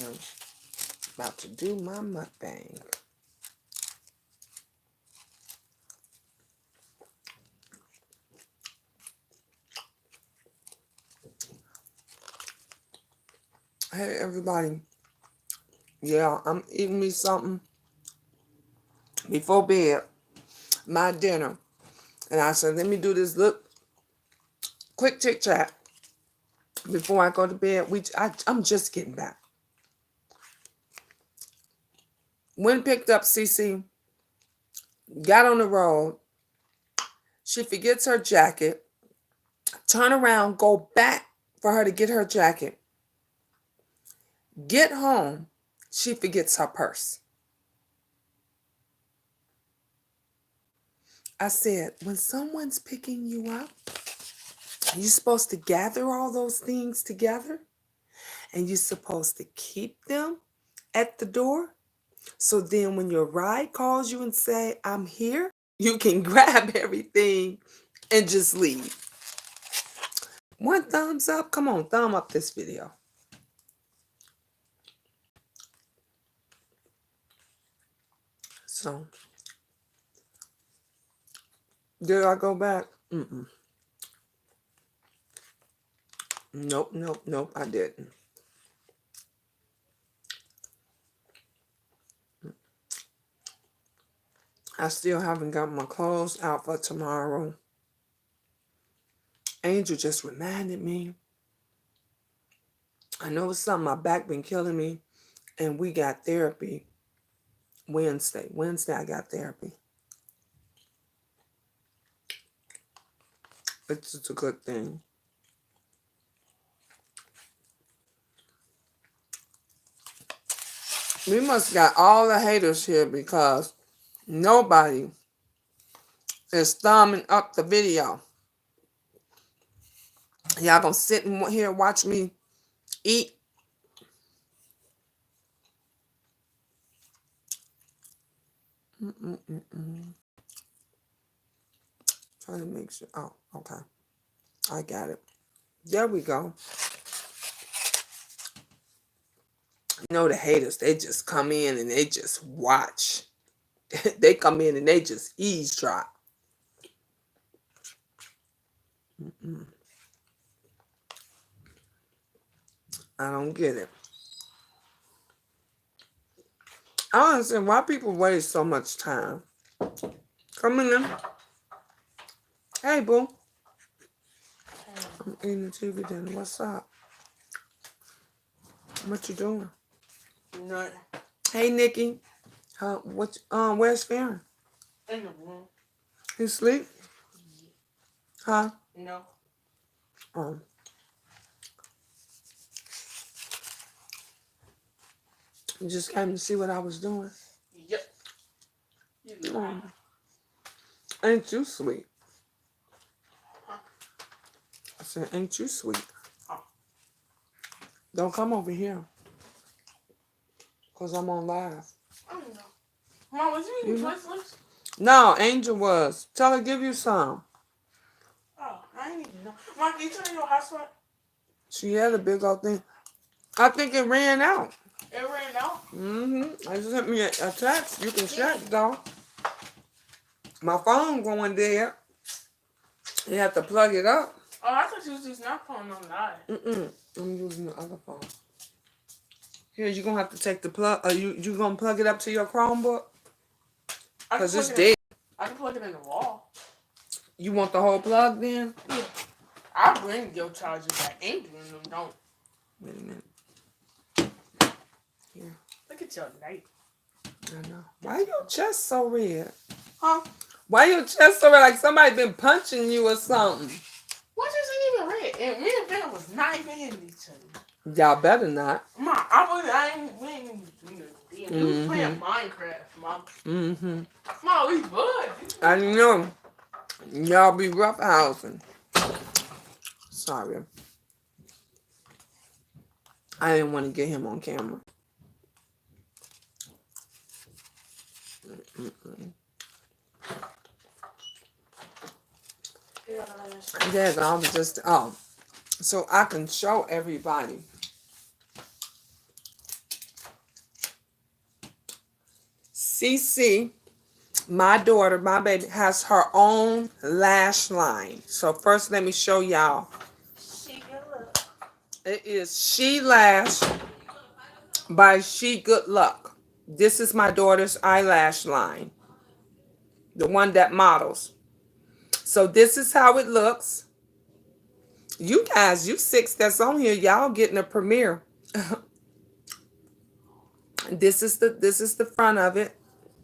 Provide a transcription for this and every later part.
I'm about to do my mukbang. Hey everybody. Yeah, I'm eating me something before bed, my dinner. And I said, let me do this quick chit-chat before I go to bed. I'm just getting back. When picked up CeCe, got on the road. She forgets her jacket. Turn around, go back for her to get her jacket. Get home, she forgets her purse. I said, when someone's picking you up, you're supposed to gather all those things together and you're supposed to keep them at the door. So then when your ride calls you and say, I'm here, you can grab everything and just leave. One thumbs up. Come on, thumb up this video. So, did I go back? Nope, I didn't. I still haven't got my clothes out for tomorrow. Angel just reminded me. I know it's something, my back been killing me. And we got therapy Wednesday. Wednesday I got therapy. It's a good thing. We must got all the haters here because nobody is thumbing up the video. Y'all gonna sit and here watch me eat. Trying to make sure. Oh, okay. I got it. There we go. You know the haters, they just come in and they just watch. They come in and they just eavesdrop. I don't get it. I don't understand why people waste so much time. Come in. Hey, boo. I'm eating the TV dinner. What's up? What you doing? Nothing. Hey, Nikki. Where's Farron? In the room. He asleep? Huh? No. You just came to see what I was doing? Yep. Ain't you sweet? I said, ain't you sweet? Don't come over here. Because I'm on live. I don't know. Mom, was you eating Twizzlers? No, Angel was. Tell her give you some. Oh, I didn't even know. Mom, can you turn on your hotspot? She had a big old thing. I think it ran out. It ran out? I just sent me a text. You can check, though. My phone going dead. You have to plug it up. Oh, I thought you was just not phone on live. I'm using the other phone. Here, you're going to have to take the plug. Are you going to plug it up to your Chromebook? Because it's dead. I can plug it in the wall. You want the whole plug then? Yeah. I'll bring your charger back. Ain't doing them, don't. Wait a minute. Here. Look at your knife. I know. Why your chest so red? Huh? Why your chest so red? Like somebody been punching you or something. What isn't even red? And me and Ben was not even hitting each other. Y'all better not. Mom, we ain't even doing the damn. We was playing Minecraft, Mom. Mom, we buds. I know. Y'all be roughhousing. Sorry. I didn't want to get him on camera. Yeah, I was just so I can show everybody CeCe, my daughter, my baby, has her own lash line. So first, let me show y'all. She good look. It is She Lash by She Good Luck. This is my daughter's eyelash line, the one that models. So this is how it looks. You guys, you six that's on here, y'all getting a premiere. This is the front of it.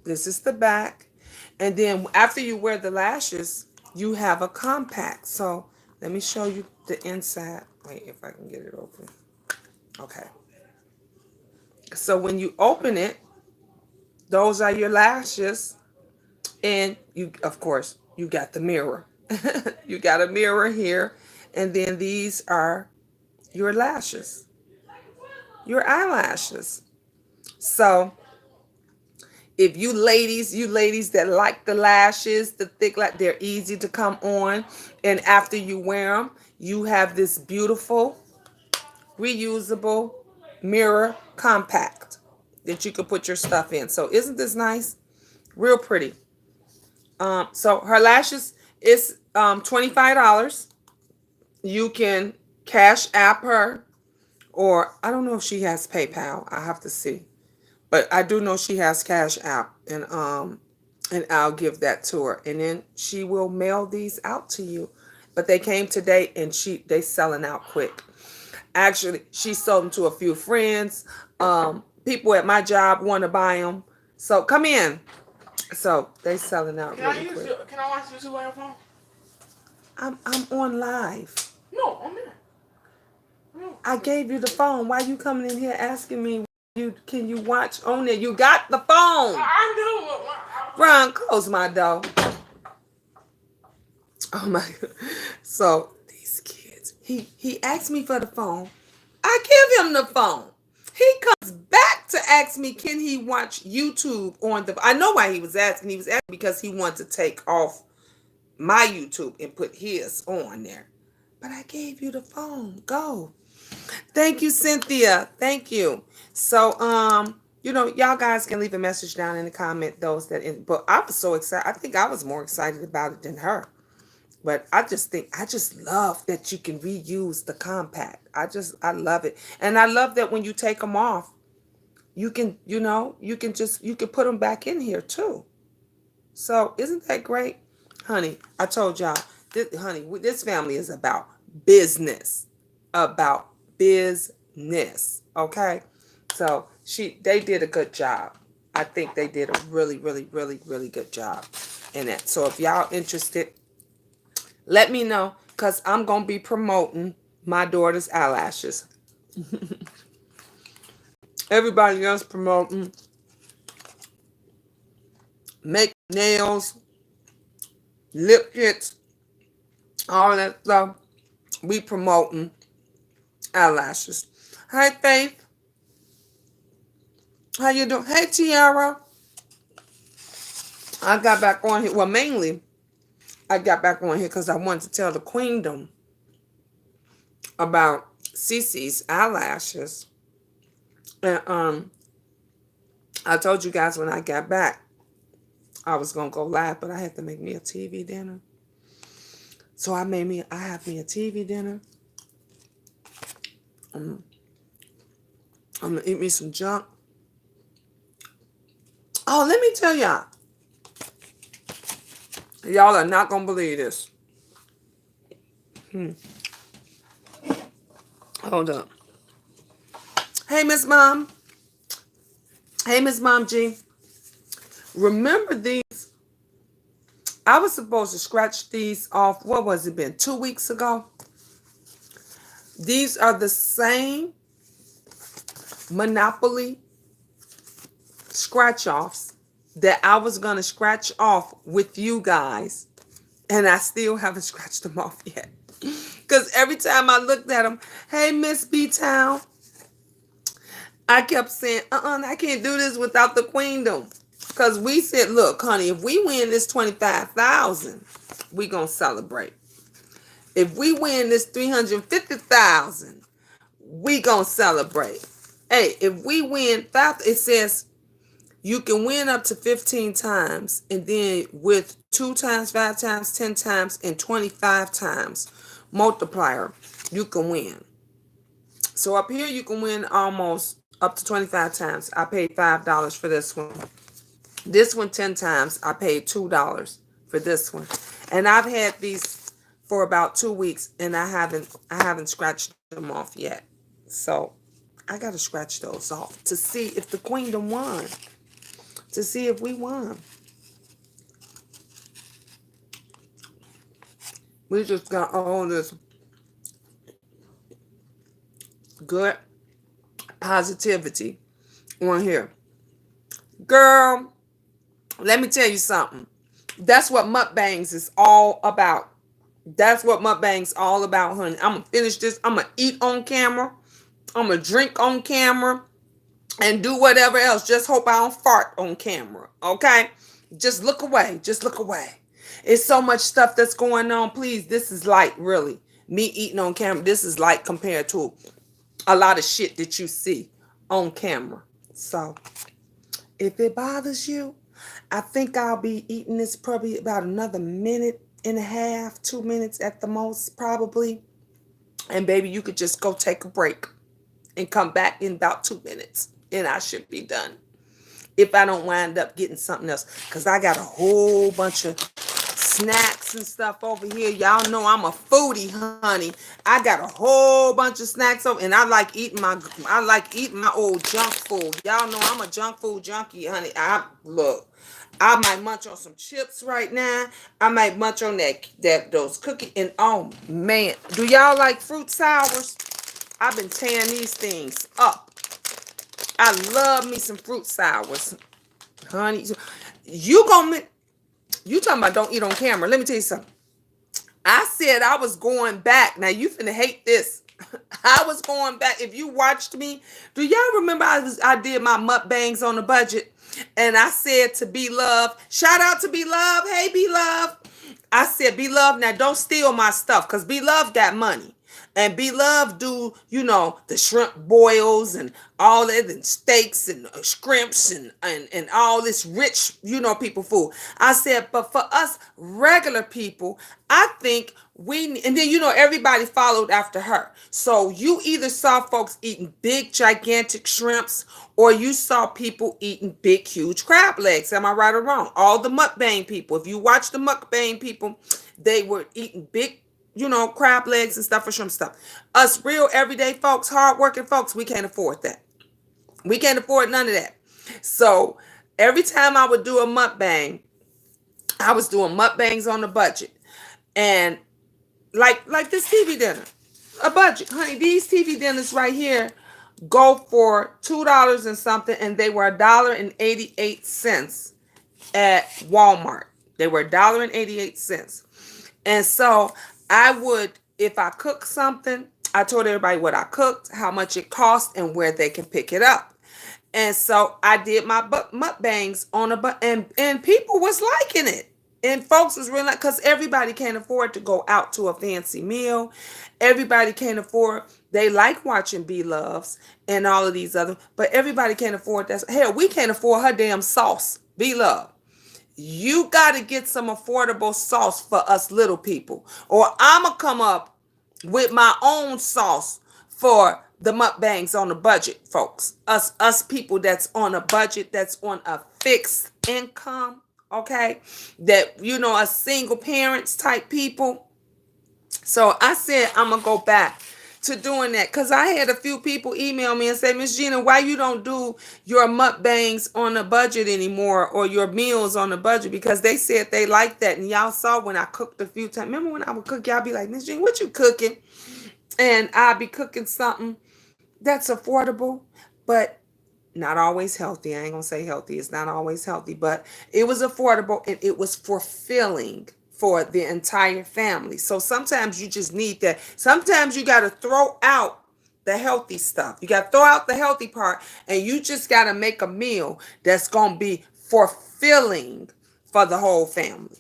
This is the back. And then after you wear the lashes, you have a compact. So let me show you the inside. Wait, if I can get it open. Okay. So when you open it, those are your lashes. And you, of course, you got the mirror. You got a mirror here. And then these are your lashes, your eyelashes. So if you ladies that like the lashes, the thick, like they're easy to come on. And after you wear them, you have this beautiful, reusable mirror compact that you can put your stuff in. So isn't this nice? Real pretty. So her lashes is $25. You can cash app her, or I don't know if she has PayPal. I have to see. But I do know she has Cash App, and I'll give that to her, and then she will mail these out to you. But they came today, and they selling out quick. Actually, she sold them to a few friends. People at my job want to buy them, so come in. So they selling out really quick. Can I watch YouTube on your phone? I'm on live. No, I'm in. No. I gave you the phone. Why you coming in here asking me? Can you watch on there? You got the phone. I know. Ron, close my door. Oh my God. So these kids, he asked me for the phone. I give him the phone. He comes back to ask me, can he watch YouTube on the, I know why he was asking. He was asking because he wanted to take off my YouTube and put his on there. But I gave you the phone. Go. Thank you, Cynthia. Thank you. So, y'all guys can leave a message down in the comment, but I was so excited. I think I was more excited about it than her. But I just love that you can reuse the compact. I love it. And I love that when you take them off, you can put them back in here too. So isn't that great? Honey, I told y'all, this family is about business. About business. Okay? So they did a good job. I think they did a really, really, really, really good job in it. So if y'all interested, let me know, because I'm going to be promoting my daughter's eyelashes. Everybody else promoting make nails, lip kits, all that stuff. We promoting eyelashes. Hi, Faith. How you doing? Hey, Tiara. I got back on here. Well, mainly, I got back on here because I wanted to tell the queendom about CeCe's eyelashes. And I told you guys when I got back, I was going to go live, but I had to make me a TV dinner. So I have me a TV dinner. I'm going to eat me some junk. Oh, let me tell y'all. Y'all are not going to believe this. Hold up. Hey, Miss Mom. Hey, Miss Mom G. Remember these? I was supposed to scratch these off. What was it been? 2 weeks ago? These are the same Monopoly scratch offs that I was going to scratch off with you guys. And I still haven't scratched them off yet. Because every time I looked at them, hey, Miss B-Town, I kept saying, I can't do this without the queendom. Because we said, look, honey, if we win this $25,000, we going to celebrate. If we win this $350,000, we going to celebrate. Hey, if we win, it says You can win up to 15 times, and then with 2 times, 5 times, 10 times, and 25 times multiplier, you can win. So up here, you can win almost up to 25 times. I paid $5 for this one. This one 10 times. I paid $2 for this one. And I've had these for about 2 weeks, and I haven't scratched them off yet. So I gotta scratch those off to see if the queendom won. To see if we won. We just got all this good positivity on here. Girl, let me tell you something. That's what mukbangs is all about. That's what mukbangs all about, honey. I'm gonna finish this. I'm gonna eat on camera. I'm gonna drink on camera and do whatever else. Just hope I don't fart on camera. Okay? Just look away. Just look away. It's so much stuff that's going on. Please, this is light, really. Me eating on camera, this is light compared to a lot of shit that you see on camera. So, if it bothers you, I think I'll be eating this probably about another minute and a half, 2 minutes at the most, probably. And baby, you could just go take a break and come back in about 2 minutes, and I should be done. If I don't wind up getting something else, because I got a whole bunch of snacks and stuff over here. Y'all know I'm a foodie, honey. I got a whole bunch of snacks over, and I like eating my old junk food. Y'all know I'm a junk food junkie, honey. I might munch on some chips right now. I might munch on those cookies. And oh man, do y'all like fruit sours? I've been tearing these things up. I love me some fruit sours, honey. You talking about don't eat on camera? Let me tell you something. I said I was going back. Now you finna hate this. I was going back. If you watched me, do y'all remember I did my mukbangs on the budget, and I said to Be Love, shout out to Be Love. Hey Be Love. I said, Be Love, now don't steal my stuff, because Be Love got money. And Be Love do, the shrimp boils and all that, and steaks and scrimps and all this rich, people food. I said, but for us regular people, I think and then, everybody followed after her. So you either saw folks eating big, gigantic shrimps, or you saw people eating big, huge crab legs. Am I right or wrong? All the mukbang people, if you watch the mukbang people, they were eating big, crab legs and stuff, or shrimp stuff. Us real everyday folks, hardworking folks, we can't afford that. We can't afford none of that. So every time I would do a mukbang, I was doing mukbangs on the budget. And like this TV dinner, a budget, honey. These TV dinners right here go for $2 and something, and they were $1.88 at Walmart. They were $1.88. And so I would, if I cook something, I told everybody what I cooked, how much it cost, and where they can pick it up. And so I did my mukbangs on and people was liking it. And folks was really, because everybody can't afford to go out to a fancy meal. Everybody can't afford, they like watching Be Loves and all of these other, but everybody can't afford that. Hell, we can't afford her damn sauce, Be Love. You got to get some affordable sauce for us little people, or I'm going to come up with my own sauce for the mukbangs on a budget, folks. Us people that's on a budget, that's on a fixed income, okay? That, a single parents type people. So I said I'm going to go back to doing that, because I had a few people email me and say, Miss Gina, why you don't do your mukbangs on a budget anymore, or your meals on a budget? Because they said they like that. And y'all saw when I cooked a few times. Remember when I would cook, y'all be like, Miss Gina, what you cooking? And I'll be cooking something that's affordable, but not always healthy. I ain't gonna say healthy. It's not always healthy, but it was affordable, and it was fulfilling for the entire family. So sometimes you just need that. Sometimes you got to throw out the healthy stuff. You got to throw out the healthy part, and you just got to make a meal that's going to be fulfilling for the whole family.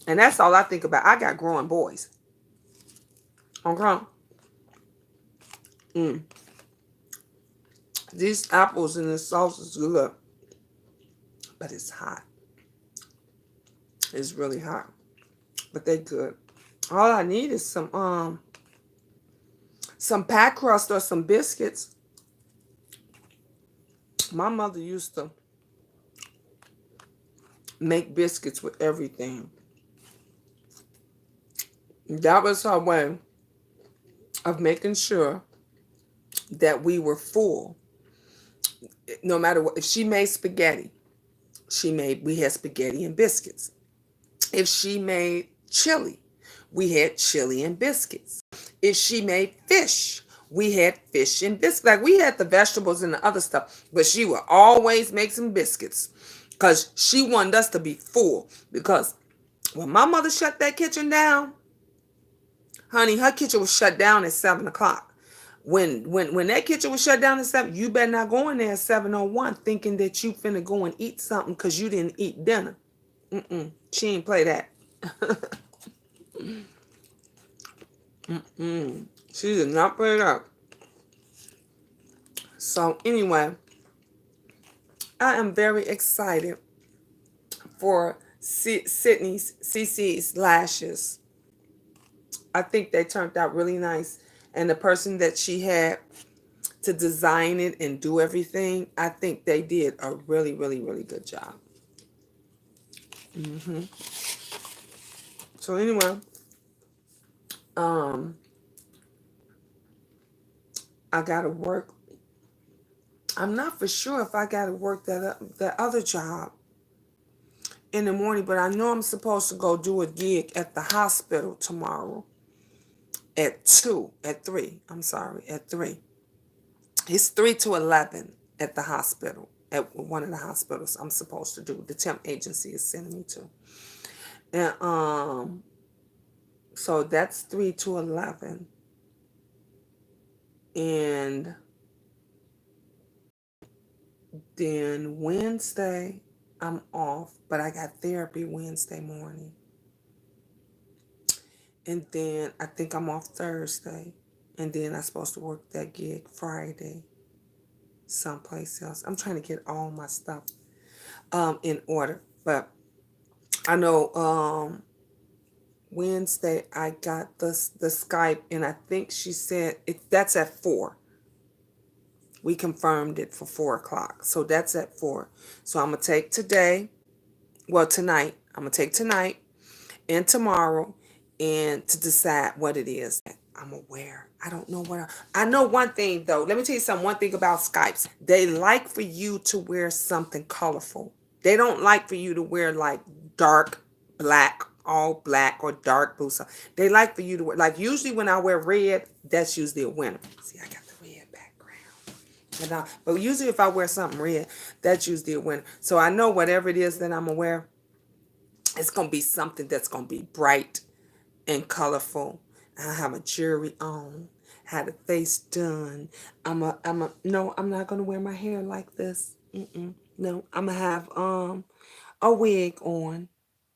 And that's all I think about. I got growing boys. Okay. These apples and this sauce is good. but it's hot. It's really hot, but they good. All I need is some pie crust or some biscuits. My mother used to make biscuits with everything. That was her way of making sure that we were full. No matter what, if she made spaghetti, we had spaghetti and biscuits. If she made chili, we had chili and biscuits. If she made fish, we had fish and biscuits. Like we had the vegetables and the other stuff, but she would always make some biscuits because she wanted us to be full. Because when my mother shut that kitchen down, honey, her kitchen was shut down at 7 o'clock. When that kitchen was shut down at 7, you better not go in there at 7:01 thinking that you finna go and eat something because you didn't eat dinner. She ain't play that. She did not play that. So anyway, I am very excited for CeCe's lashes. I think they turned out really nice. And the person that she had to design it and do everything, I think they did a really, really, really good job. So anyway, I gotta work. I'm not for sure if I gotta work that other job in the morning, but I know I'm supposed to go do a gig at the hospital tomorrow at 3. I'm sorry, at 3. It's 3 to 11 at the hospital, at one of the hospitals I'm supposed to do. The temp agency is sending me to. And so that's 3 to 11. And then Wednesday I'm off, but I got therapy Wednesday morning. And then I think I'm off Thursday. And then I'm supposed to work that gig Friday someplace else. I'm trying to get all my stuff in order. But I know Wednesday I got the Skype, and I think she said that's at 4. We confirmed it for 4 o'clock. So that's at 4. So I'm going to take tonight. I'm going to take tonight and tomorrow and to decide what it is I'm aware. I don't know what I know one thing though. Let me tell you something. One thing about Skypes. They like for you to wear something colorful. They don't like for you to wear like dark black, all black or dark blue. So they like for you to wear, like usually when I wear red, that's usually a winner. See, I got the red background. But usually if I wear something red, that's usually a winner. So I know whatever it is that I'm gonna wear, it's going to be something that's going to be bright and colorful. I have a jewelry on, had a face done. No, I'm not going to wear my hair like this. No, I'm going to have a wig on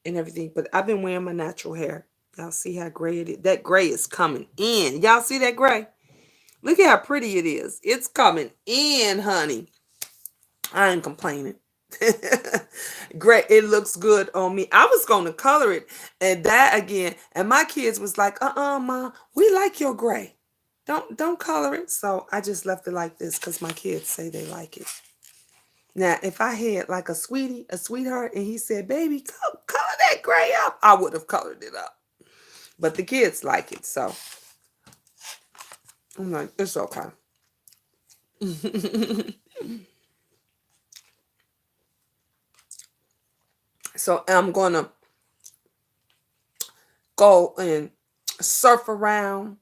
and everything. But I've been wearing my natural hair. Y'all see how gray it is? That gray is coming in. Y'all see that gray? Look at how pretty it is. It's coming in, honey. I ain't complaining. Great, it looks good on me. I was gonna color it, and that again, and my kids was like, Mom, we like your gray. Don't color it. So I just left it like this because my kids say they like it. Now, if I had like a sweetheart, and he said, baby, color that gray up, I would have colored it up. But the kids like it, so I'm like, it's okay. So I'm gonna go and surf around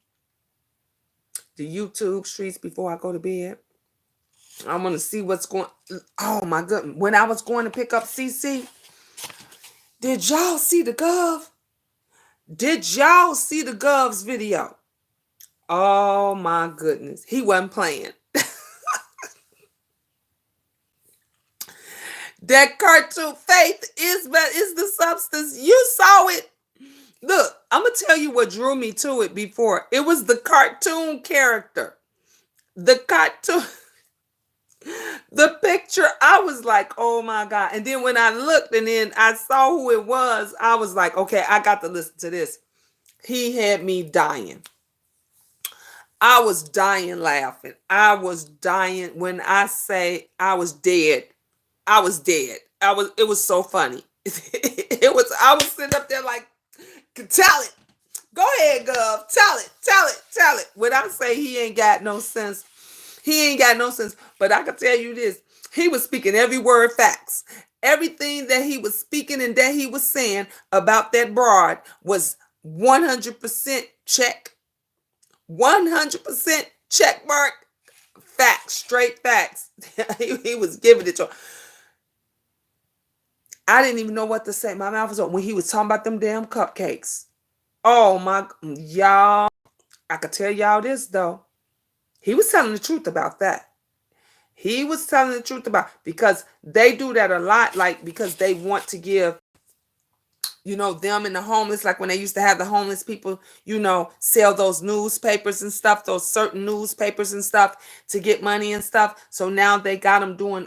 the YouTube streets before I go to bed. I want to see what's going. Oh my goodness! When I was going to pick up CeCe, did y'all see the Gov? Did y'all see the Gov's video? Oh my goodness, he wasn't playing. That cartoon faith is the substance. You saw it. Look, I'm gonna tell you what drew me to it before. It was the cartoon character. The cartoon. The picture, I was like, oh my God. And then when I looked and then I saw who it was, I was like, okay, I got to listen to this. He had me dying. I was dying laughing. I was dying. When I say I was dead, I was dead. It was so funny. I was sitting up there like, tell it. Go ahead, Gov. Tell it. Tell it. Tell it. When I say he ain't got no sense, he ain't got no sense. But I can tell you this. He was speaking every word facts. Everything that he was speaking and that he was saying about that broad was 100% check. 100% check mark. Facts. Straight facts. He was giving it to her. I didn't even know what to say. My mouth was open when he was talking about them damn cupcakes. Oh my, y'all. I could tell y'all this though. He was telling the truth about that. He was telling the truth about, because they do that a lot, like because they want to give, them and the homeless, like when they used to have the homeless people, sell those newspapers and stuff, those certain newspapers and stuff to get money and stuff. So now they got them doing,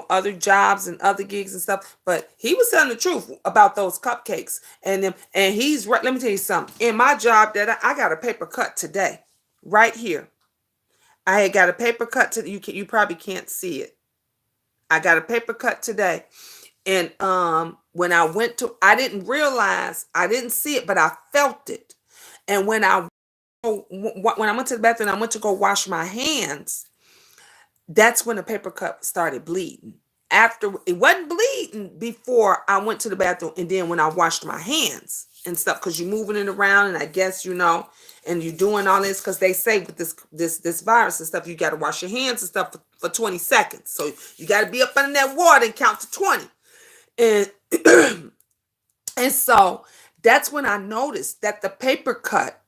other jobs and other gigs and stuff. But he was telling the truth about those cupcakes and them. And he's right. Let me tell you something. In my job, that I got a paper cut today, right here. I had got a paper cut to you probably can't see it. I got a paper cut today. And when I went to, I didn't realize, I didn't see it, but I felt it. And when I went to the bathroom, I went to go wash my hands. That's when the paper cut started bleeding. After, it wasn't bleeding before I went to the bathroom, and then when I washed my hands and stuff, because you're moving it around, and I guess and you're doing all this because they say with this virus and stuff, you got to wash your hands and stuff for 20 seconds. So you got to be up under that water and count to 20. And and so that's when I noticed that the paper cut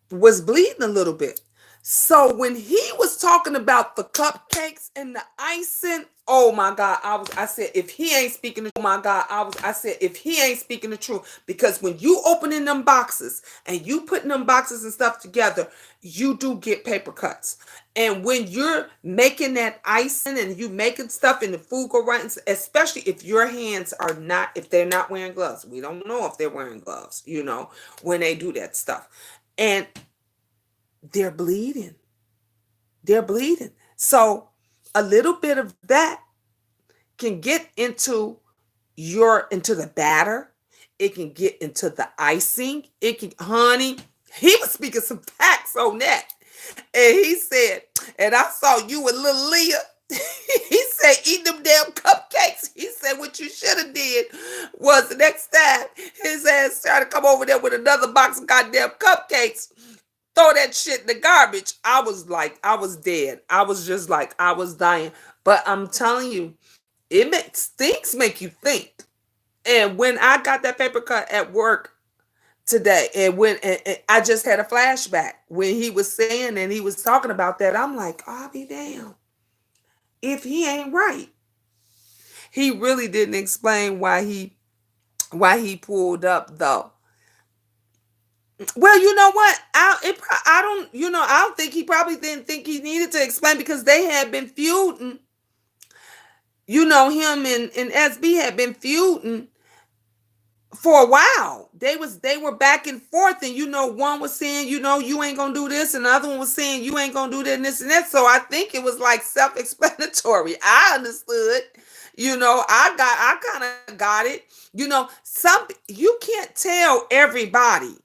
was bleeding a little bit. So when he was talking about the cupcakes and the icing, oh my God, I said, if he ain't speaking the, oh my God, I said, if he ain't speaking the truth, because when you opening them boxes and you putting them boxes and stuff together, you do get paper cuts. And when you're making that icing and you making stuff and the food go right, especially if your hands are not, if they're not wearing gloves, we don't know if they're wearing gloves, when they do that stuff. And they're bleeding. They're bleeding. So a little bit of that can get into the batter. It can get into the icing. It can, honey, he was speaking some facts on that. And he said, and I saw you and little Leah. He said, eat them damn cupcakes. He said, what you should have did was the next time his ass tried to come over there with another box of goddamn cupcakes, throw that shit in the garbage. I was like, I was dead. I was just like, I was dying. But I'm telling you, things make you think. And when I got that paper cut at work today, and I just had a flashback when he was saying and he was talking about that, I'm like, I'll be damned if he ain't right. He really didn't explain why he pulled up though. Well, you know what? I don't think he probably didn't think he needed to explain, because they had been feuding. Him and SB had been feuding for a while. They were back and forth, and one was saying, you ain't gonna do this, and the other one was saying, you ain't gonna do that and this and that. So I think it was like self-explanatory. I understood. I kind of got it. You can't tell everybody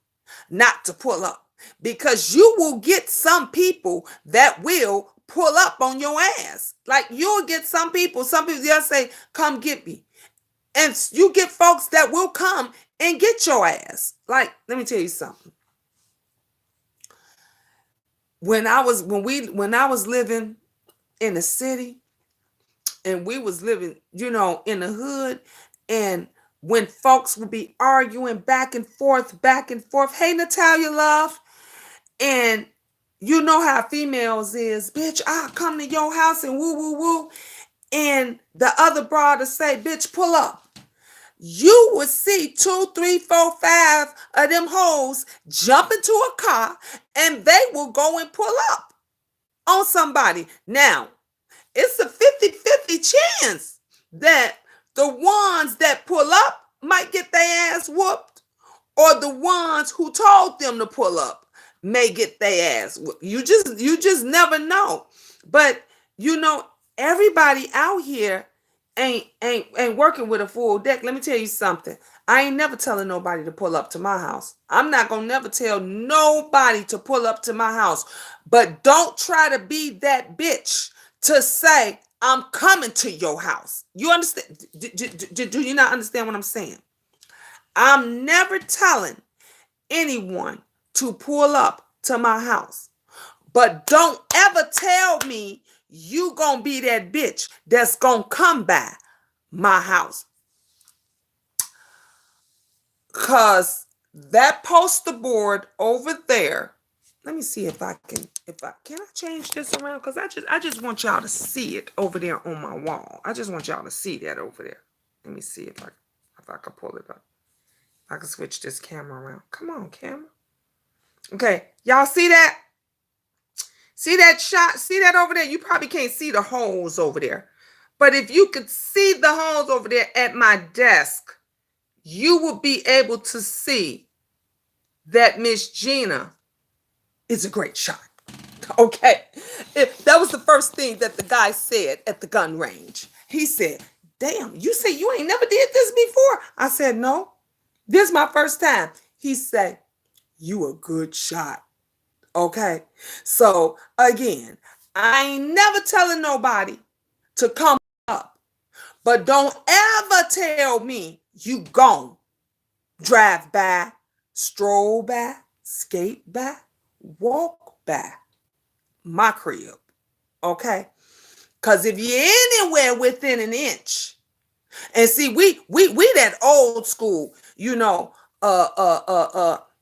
not to pull up, because you will get some people that will pull up on your ass. Like, you'll get some people they'll say, come get me. And you get folks that will come and get your ass. Like, let me tell you something. When I was living in the city, and we was living, in the hood, and when folks would be arguing back and forth, hey, Natalia, love, and you know how females is, bitch, I'll come to your house and woo, woo, woo, and the other brother say, bitch, pull up. You would see 2, 3, 4, 5 of them hoes jump into a car, and they will go and pull up on somebody. Now, it's a 50-50 chance that the ones that pull up might get their ass whooped, or the ones who told them to pull up may get their ass whooped. You just never know. But you know, everybody out here ain't working with a full deck. Let me tell you something. I ain't never telling nobody to pull up to my house. I'm not gonna never tell nobody to pull up to my house. But don't try to be that bitch to say I'm coming to your house. You understand? Do you not understand what I'm saying? I'm never telling anyone to pull up to my house. But don't ever tell me you gonna be that bitch that's gonna come by my house. Cause that poster board over there, let me see if I can I change this around? Cause I just want y'all to see it over there on my wall. I just want y'all to see that over there. Let me see if I can pull it up. I can switch this camera around. Come on, camera. Okay, y'all see that? See that shot? See that over there? You probably can't see the holes over there. But if you could see the holes over there at my desk, you will be able to see that Miss Gina is a great shot. Okay. That was the first thing that the guy said at the gun range. He said, damn, you say you ain't never did this before? I said, no, this is my first time. He said, you a good shot. Okay. So again, I ain't never telling nobody to come up, but don't ever tell me you gon' drive by, stroll by, skate by, walk by my crib. Okay. Cause if you're anywhere within an inch, and see, we that old school, you know,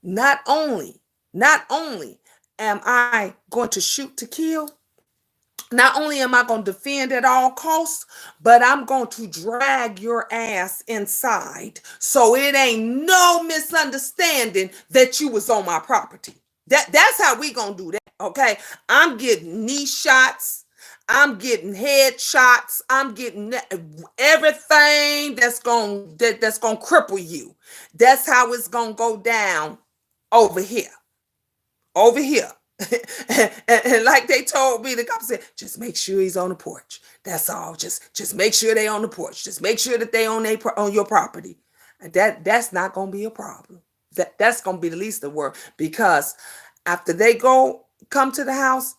not only am I going to shoot to kill, not only am I going to defend at all costs, but I'm going to drag your ass inside so it ain't no misunderstanding that you was on my property. That's how we going to do that, okay? I'm getting knee shots. I'm getting head shots. I'm getting everything that's going to cripple you. That's how it's going to go down over here. Over here. and like they told me, the cop said, just make sure he's on the porch. That's all. Just make sure they on the porch. Just make sure that they on your property. And that's not gonna be a problem. That's gonna be the least of work, because after they come to the house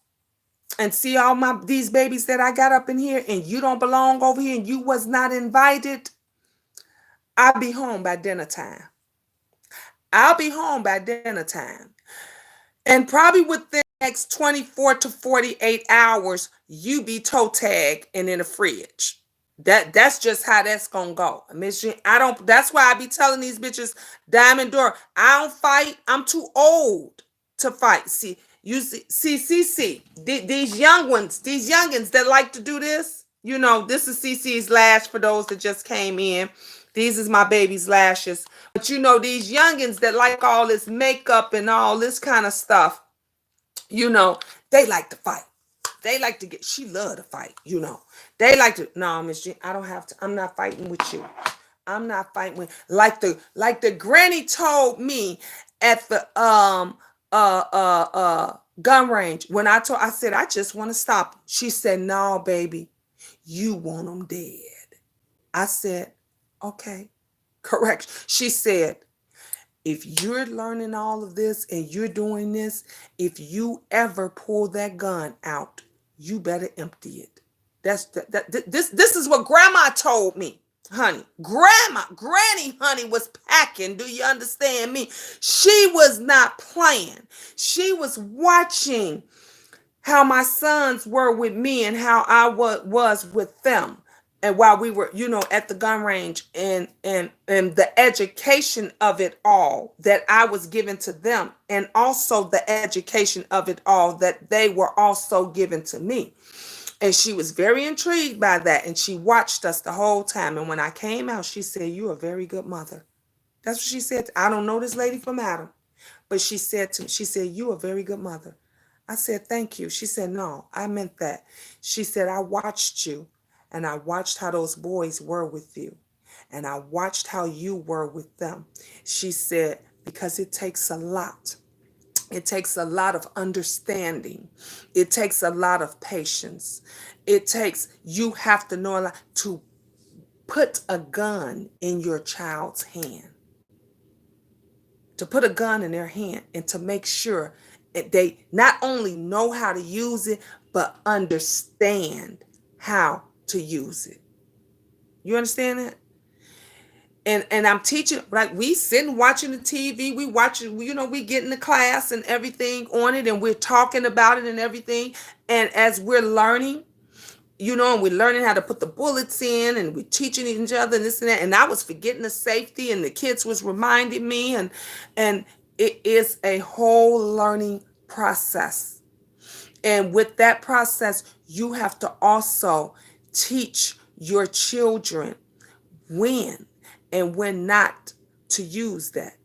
and see all these babies that I got up in here, and you don't belong over here and you was not invited, I'll be home by dinner time. I'll be home by dinner time. And probably within the next 24 to 48 hours, you be toe tag and in the fridge. That's just how that's gonna go. That's why I be telling these bitches, Diamond Door, I don't fight. I'm too old to fight. See, CeCe, these young ones, these youngins that like to do this, you know, this is CeCe's lash for those that just came in. These is my baby's lashes. But you know, these youngins that like all this makeup and all this kind of stuff, you know, they like to fight. They like to she love to fight, you know. They like to, no, Miss Jean, I don't have to, I'm not fighting with you. I'm not fighting with, like the granny told me at the gun range, when I said, I just want to stop. She said, no, baby, you want them dead. I said, okay, correct. She said, if you're learning all of this and you're doing this, if you ever pull that gun out, you better empty it. This is what grandma told me, honey. Granny, honey, was packing. Do you understand me? She was not playing. She was watching how my sons were with me and how I was with them. And while we were, you know, at the gun range, and the education of it all that I was given to them, and also the education of it all that they were also given to me. And she was very intrigued by that. And she watched us the whole time. And when I came out, she said, you're a very good mother. That's what she said. I don't know this lady from Adam, but she said to me, she said, you're a very good mother. I said, thank you. She said, no, I meant that. She said, I watched you and I watched how those boys were with you and I watched how you were with them. She said, because it takes a lot. It takes a lot of understanding. It takes a lot of patience. You have to know a lot to put a gun in your child's hand, to put a gun in their hand and to make sure that they not only know how to use it, but understand how to use it. You understand that? And I'm teaching, like we sitting watching the TV, we watching, we get in the class and everything on it, and we're talking about it and everything. And as we're learning, and we're learning how to put the bullets in, and we're teaching each other and this and that. And I was forgetting the safety, and the kids was reminding me, and it is a whole learning process. And with that process, you have to also teach your children when and when not to use that,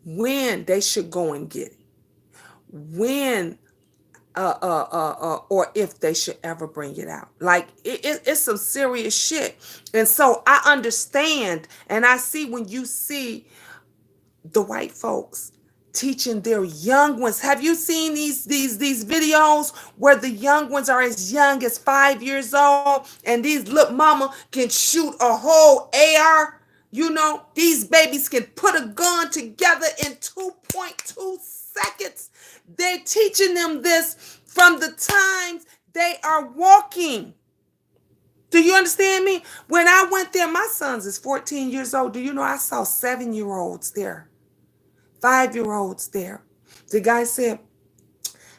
when they should go and get it, when or if they should ever bring it out. Like it's some serious shit. And so I understand, and I see when you see the white folks teaching their young ones. Have you seen these videos where the young ones are as young as 5 years old, and these little mama can shoot a whole AR? These babies can put a gun together in 2.2 seconds. They're teaching them this from the times they are walking. Do you understand me? When I went there, my son's is 14 years old. Do you know I saw 7-year-olds there, 5-year-olds there. The guy said,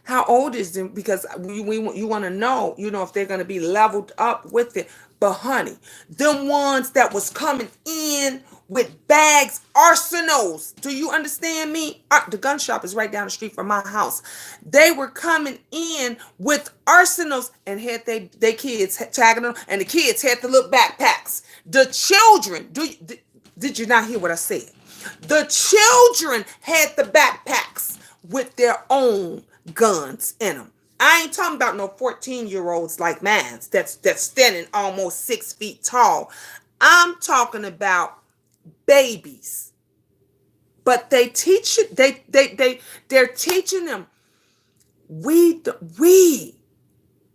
how old is them? Because you want to know, if they're going to be leveled up with it. But honey, them ones that was coming in with bags, arsenals. Do you understand me? The gun shop is right down the street from my house. They were coming in with arsenals and had they kids tagging them, and the kids had the little backpacks. The children, did you not hear what I said? The children had the backpacks with their own guns in them. I ain't talking about no 14-year-olds like mine that's standing almost 6 feet tall. I'm talking about babies. But they're teaching them. We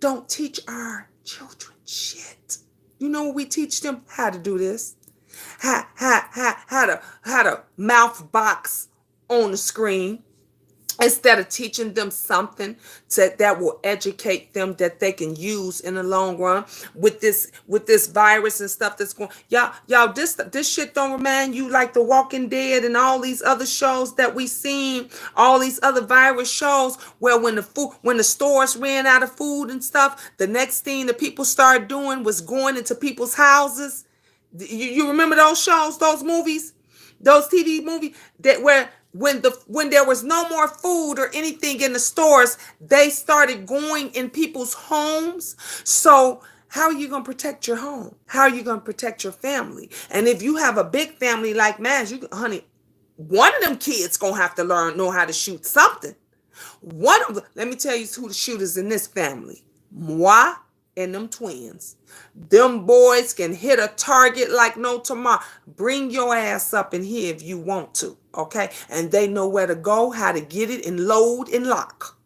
don't teach our children shit. You know what we teach them? How to do this. How to mouth box on the screen, instead of teaching them something that will educate them, that they can use in the long run. With this virus and stuff that's going, y'all, this shit don't remind you like The Walking Dead and all these other shows that we seen, all these other virus shows where when the stores ran out of food and stuff, the next thing the people started doing was going into people's houses. You remember those shows, those movies, those TV movies that where when there was no more food or anything in the stores, they started going in people's homes. So how are you going to protect your home? How are you going to protect your family? And if you have a big family like mine, honey, one of them kids going to have to know how to shoot something. Let me tell you who the shooters in this family. Moi and them twins. Them boys can hit a target like no tomorrow. Bring your ass up in here if you want to, okay? And they know where to go, how to get it, and load and lock,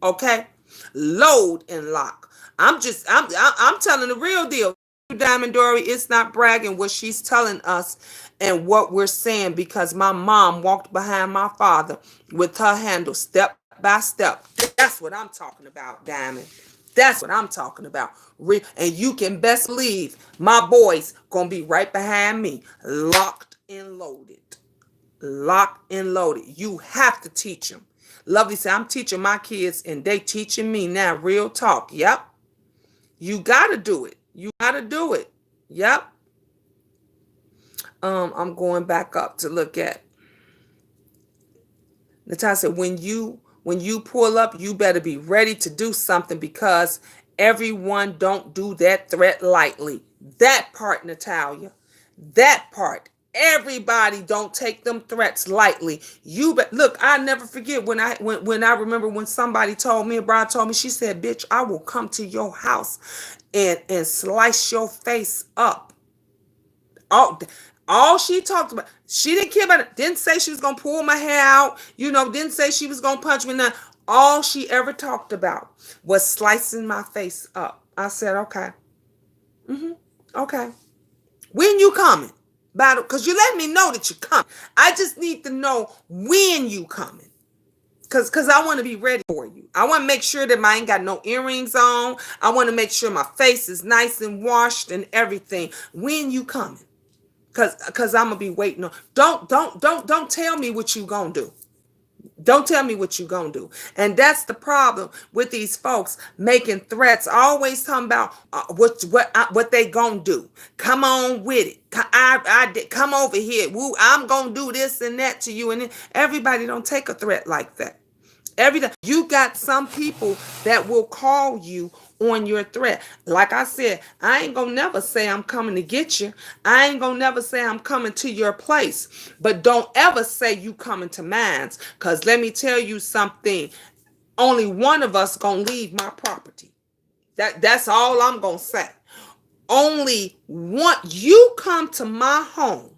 okay? Load and lock. I'm telling the real deal. Diamond Dory, it's not bragging what she's telling us and what we're saying, because my mom walked behind my father with her handle step by step. That's what I'm talking about, Diamond. That's what I'm talking about. And you can best believe my boys gonna be right behind me, locked and loaded. Locked and loaded. You have to teach them. Lovely said, I'm teaching my kids and they teaching me now. Real talk. Yep. You gotta do it. You gotta do it. Yep. I'm going back up to look at. Natasha said, when you pull up, you better be ready to do something, because everyone don't do that threat lightly. That part, Natalia. That part. Everybody don't take them threats lightly. Look, I never forget when I remember when somebody told me, Brian told me, she said, "Bitch, I will come to your house and slice your face up." All, all she talked about, she didn't care about it. Didn't say she was gonna pull my hair out. Didn't say she was gonna punch me. None. All she ever talked about was slicing my face up. I said, okay, okay. When you coming? Because you let me know that you're coming. I just need to know when you coming. Cause I want to be ready for you. I want to make sure that I ain't got no earrings on. I want to make sure my face is nice and washed and everything. When you coming? Cause I'm gonna be waiting on. Don't tell me what you gonna do. Don't tell me what you gonna do. And that's the problem with these folks making threats. Always talking about what they gonna do. Come on with it. Come over here. Woo, I'm gonna do this and that to you. And then everybody don't take a threat like that. Every day you got some people that will call you on your threat. Like I said, I ain't gonna never say I'm coming to get you. I ain't gonna never say I'm coming to your place. But don't ever say you coming to mine. Cause let me tell you something. Only one of us gonna leave my property. That's all I'm gonna say. Only one. You come to my home.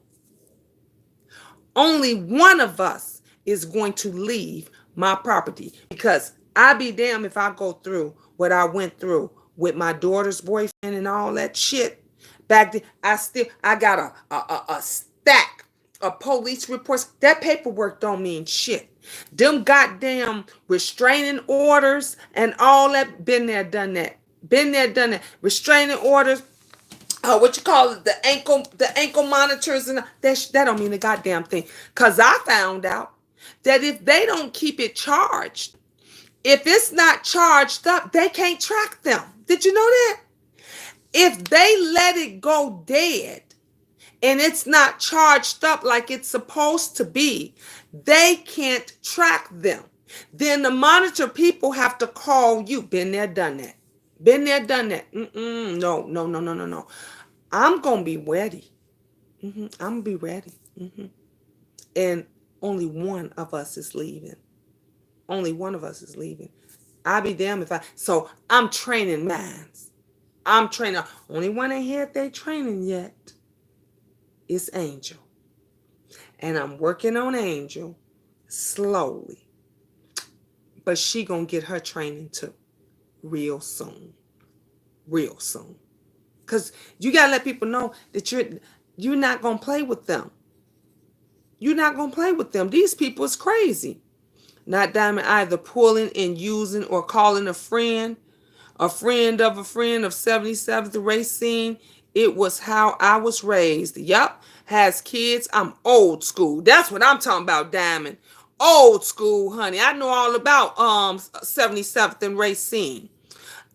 Only one of us is going to leave my property, because I be damned if I go through what I went through with my daughter's boyfriend and all that shit. Back then, I got a stack of police reports. That paperwork don't mean shit. Them goddamn restraining orders and all that, been there, done that. Been there, done that. Restraining orders, what you call it, the ankle monitors, and that don't mean a goddamn thing. Cause I found out that if they don't keep it charged, if it's not charged up, they can't track them. Did you know that? If they let it go dead and it's not charged up like it's supposed to be, they can't track them. Then the monitor people have to call you. Been there, done that. Been there, done that. No. I'm going to be ready. I'm going to be ready. And only one of us is leaving. Only one of us is leaving. I'll be damned if so I'm training minds. I'm training. Only one ain't had their training yet is Angel. And I'm working on Angel slowly. But she gonna get her training too. Real soon. Real soon. Because you gotta let people know that you're not gonna play with them. You're not gonna play with them. These people is crazy. Not Diamond either pulling and using or calling a friend of a friend of 77th Racine. It was how I was raised. Yup. Has kids. I'm old school. That's what I'm talking about, Diamond. Old school, honey. I know all about 77th and Racine.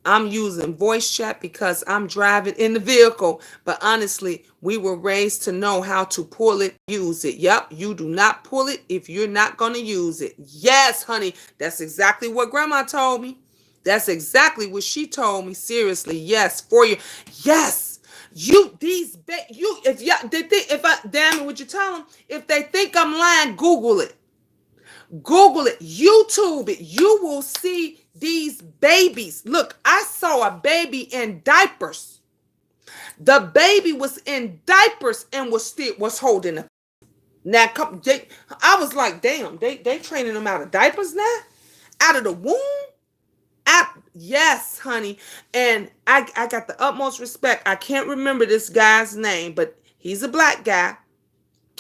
I'm using voice chat because I'm driving in the vehicle. But honestly, we were raised to know how to pull it, use it. Yep, you do not pull it if you're not going to use it. Yes, honey, that's exactly what Grandma told me. That's exactly what she told me. Seriously, yes, for you. Yes, damn it, would you tell them? If they think I'm lying, Google it. Google it, YouTube it. You will see these babies. Look, I saw a baby in diapers. The baby was in diapers and was holding it. Now, I was like, damn, they training them out of diapers now? Out of the womb? Yes, honey. And I got the utmost respect. I can't remember this guy's name, but he's a black guy.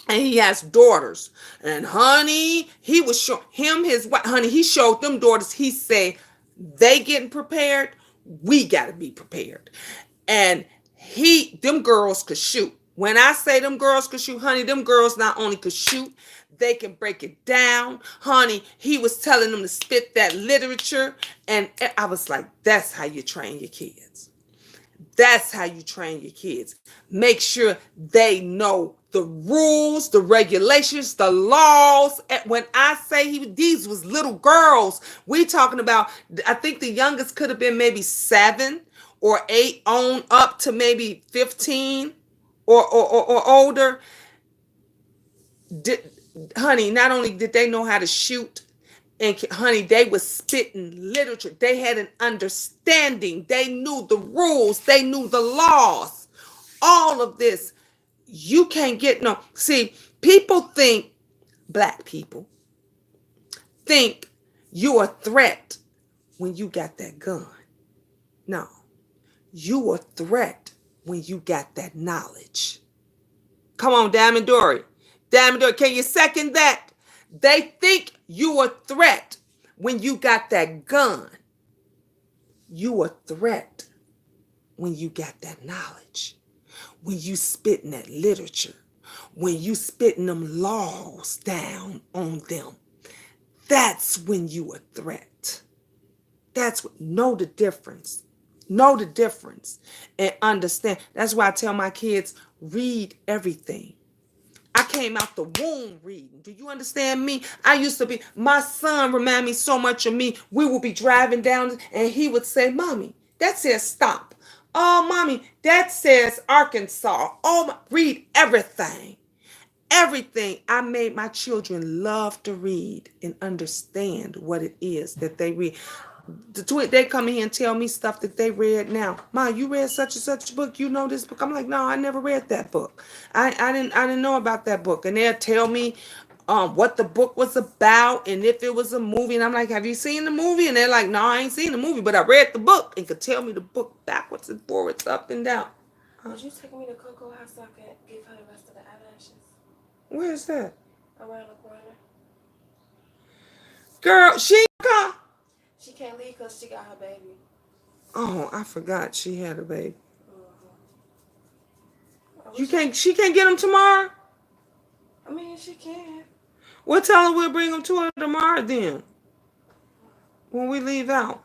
And he has daughters. And honey, he was his wife, honey, he showed them daughters. He said, they getting prepared, we got to be prepared. And them girls could shoot. When I say them girls could shoot, honey, them girls not only could shoot, they can break it down. Honey, he was telling them to spit that literature. And I was like, that's how you train your kids. That's how you train your kids. Make sure they know the rules, the regulations, the laws. When I say these was little girls, we talking about, I think the youngest could have been maybe 7 or 8 on up to maybe 15 or older. did, honey, not only did they know how to shoot, and honey, they was spitting literature. They had an understanding. They knew the rules. They knew the laws. All of this. You can't get no. See, people think, black people think you a threat when you got that gun. No, you a threat when you got that knowledge. Come on, Diamond Dory. Diamond Dory, can you second that? They think you a threat when you got that gun. You a threat when you got that knowledge. When you spitting that literature. When you spitting them laws down on them. That's when you a threat. That's what, know the difference. Know the difference and understand. That's why I tell my kids, read everything. I came out the womb reading. Do you understand me? I used to be, my son remind me so much of me. We would be driving down and he would say, Mommy, that says stop. Oh, Mommy, that says Arkansas. Oh, read everything. Everything. I made my children love to read and understand what it is that they read. They come in here and tell me stuff that they read now. Ma, you read such and such a book. You know this book. I'm like, no, I never read that book. I didn't know about that book. And they'll tell me what the book was about and if it was a movie. And I'm like, have you seen the movie? And they're like, no, I ain't seen the movie, but I read the book and could tell me the book backwards and forwards, up and down. Would you take me to Cocoa House so I could give her the rest of the eyelashes? Where is that? Around the corner. Girl, she come. She can't leave because she got her baby. Oh, I forgot she had a baby. Mm-hmm. She can't get him tomorrow? I mean, she can. Well, tell her we'll bring him to her tomorrow then. When we leave out.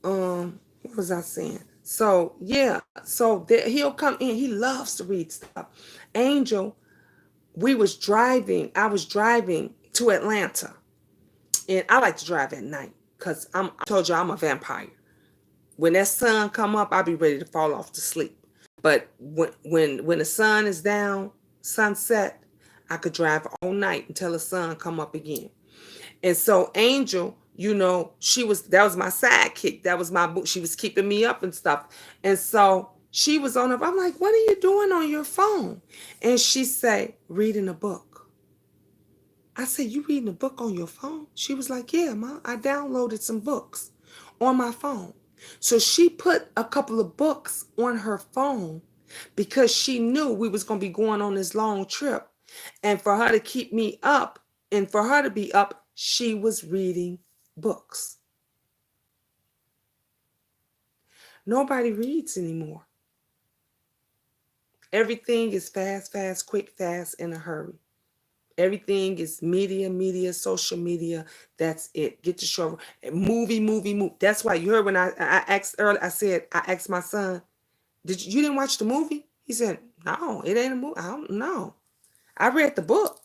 What was I saying? So, yeah. So he'll come in. He loves to read stuff. Angel, I was driving to Atlanta. And I like to drive at night because I told you I'm a vampire. When that sun come up, I'll be ready to fall off to sleep. But when the sun is down, sunset, I could drive all night until the sun come up again. And so Angel, that was my sidekick. That was my book. She was keeping me up and stuff. And so she was on her. I'm like, what are you doing on your phone? And she say, reading a book. I said, you reading a book on your phone? She was like, yeah, Mom, I downloaded some books on my phone. So she put a couple of books on her phone because she knew we was going to be going on this long trip. And for her to keep me up and for her to be up, she was reading books. Nobody reads anymore. Everything is fast, fast, quick, fast, in a hurry. Everything is media, social media. That's it. Get your show. Movie. That's why you heard when I asked earlier, I asked my son, you didn't watch the movie? He said, no, it ain't a movie. I don't know. I read the book.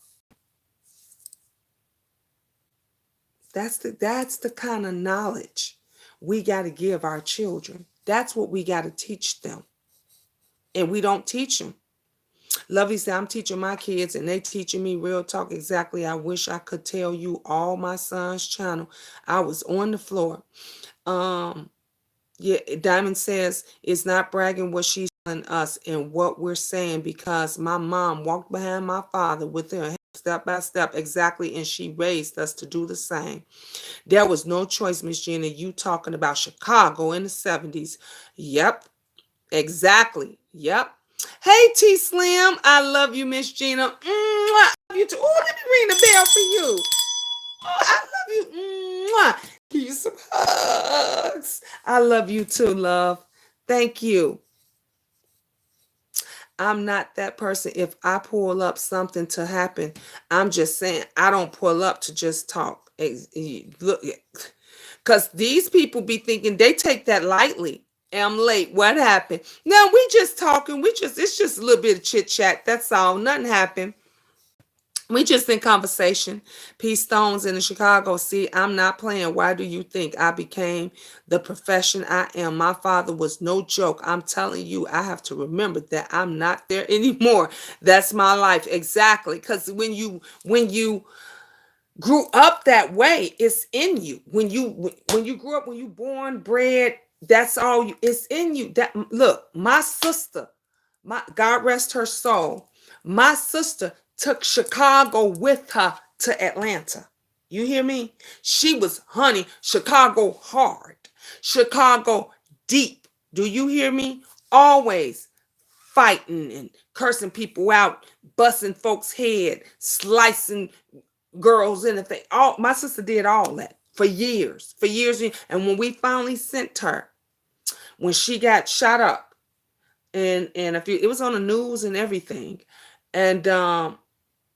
That's the kind of knowledge we got to give our children. That's what we got to teach them. And we don't teach them. Lovey said, I'm teaching my kids and they teaching me real talk. Exactly. I wish I could tell you all my son's channel. I was on the floor. Yeah, Diamond says it's not bragging what she's telling us and what we're saying because my mom walked behind my father with her step by step. Exactly. And she raised us to do the same. There was no choice, Miss Gina. You talking about Chicago in the 70s. Yep. Exactly. Yep. Hey, T Slim. I love you, Miss Gina. Mwah. I love you too. Oh, let me ring the bell for you. Oh, I love you. Mwah. Give you some hugs. I love you too, love. Thank you. I'm not that person. If I pull up something to happen, I'm just saying I don't pull up to just talk. Look, because these people be thinking they take that lightly. I'm late. What happened? No, we just talking. It's just a little bit of chit chat. That's all. Nothing happened. We just in conversation. P Stones in Chicago. See, I'm not playing. Why do you think I became the profession I am? My father was no joke. I'm telling you, I have to remember that I'm not there anymore. That's my life. Exactly. Because when you grew up that way, it's in you. When you grew up, when you born, bred, that's all you, it's in you. That, look, my sister, my God rest her soul, my sister took Chicago with her to Atlanta. You hear me? She was, honey, Chicago hard, Chicago deep. Do you hear me? Always fighting and cursing people out, busting folks' head, slicing girls in the face. All my sister did all that for years, for years. And when we finally sent her, when she got shot up, and a few, it was on the news and everything. And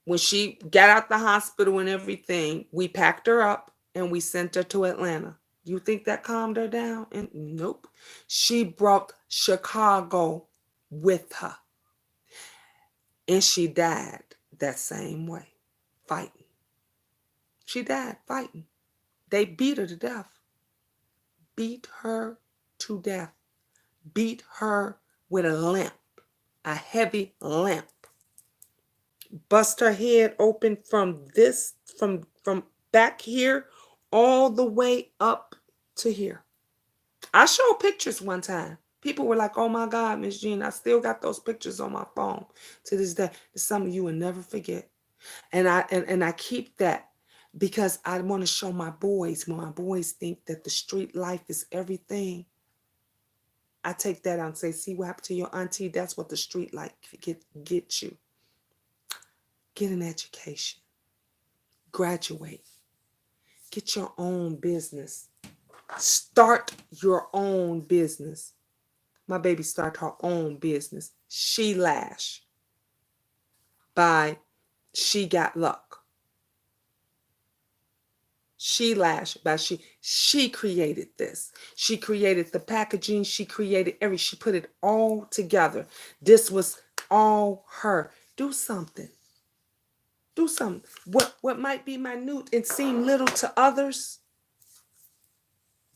when she got out the hospital and everything, we packed her up and we sent her to Atlanta. You think that calmed her down? And nope. She brought Chicago with her. And she died that same way, fighting. She died fighting. They beat her to death. Beat her to death. Beat her with a lamp, a heavy lamp. Bust her head open from this, from back here, all the way up to here. I showed pictures one time. People were like, "Oh my God, Miss Jean, I still got those pictures on my phone to this day." It's something you will never forget. And I keep that because I want to show my boys. When my boys think that the street life is everything, I take that out and say, "See what happened to your auntie? That's what the street life get you. Get an education, graduate, get your own business, start your own business." My baby started her own business. She Lash by She Got Luck. She Lash by She created this. She created the packaging. She created she put it all together. This was all her. Do something. Do something. What might be minute and seem little to others,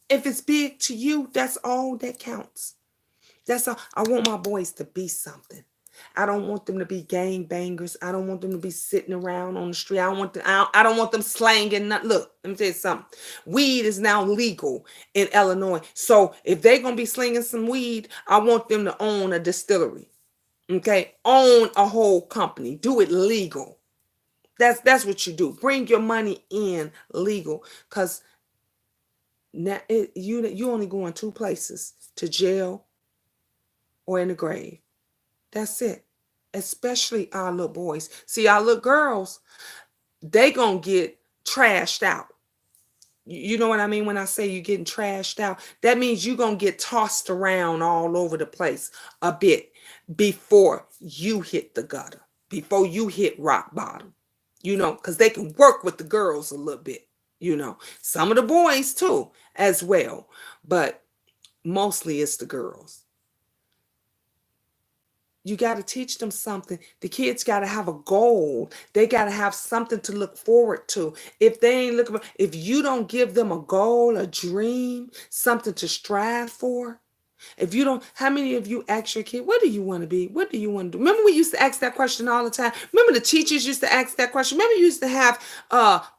if it's big to you, that's all that counts. That's all. I want my boys to be something. I don't want them to be gang bangers. I don't want them to be sitting around on the street. I don't want them slanging. Look, let me tell you something. Weed is now legal in Illinois. So if they're gonna be slinging some weed, I want them to own a distillery. Okay, own a whole company. Do it legal. That's what you do. Bring your money in legal, because now you only going two places: to jail or in the grave. That's it. Especially our little boys. See, our little girls, they gonna get trashed out. You know what I mean when I say you're getting trashed out? That means you're gonna get tossed around all over the place a bit before you hit the gutter, before you hit rock bottom. Because they can work with the girls a little bit. Some of the boys too, as well. But mostly it's the girls. You got to teach them something. The kids got to have a goal. They got to have something to look forward to. If they ain't looking for, if you don't give them a goal, a dream, something to strive for, if you don't, how many of you ask your kid, what do you want to be? What do you want to do? Remember we used to ask that question all the time? Remember the teachers used to ask that question? Remember you used to have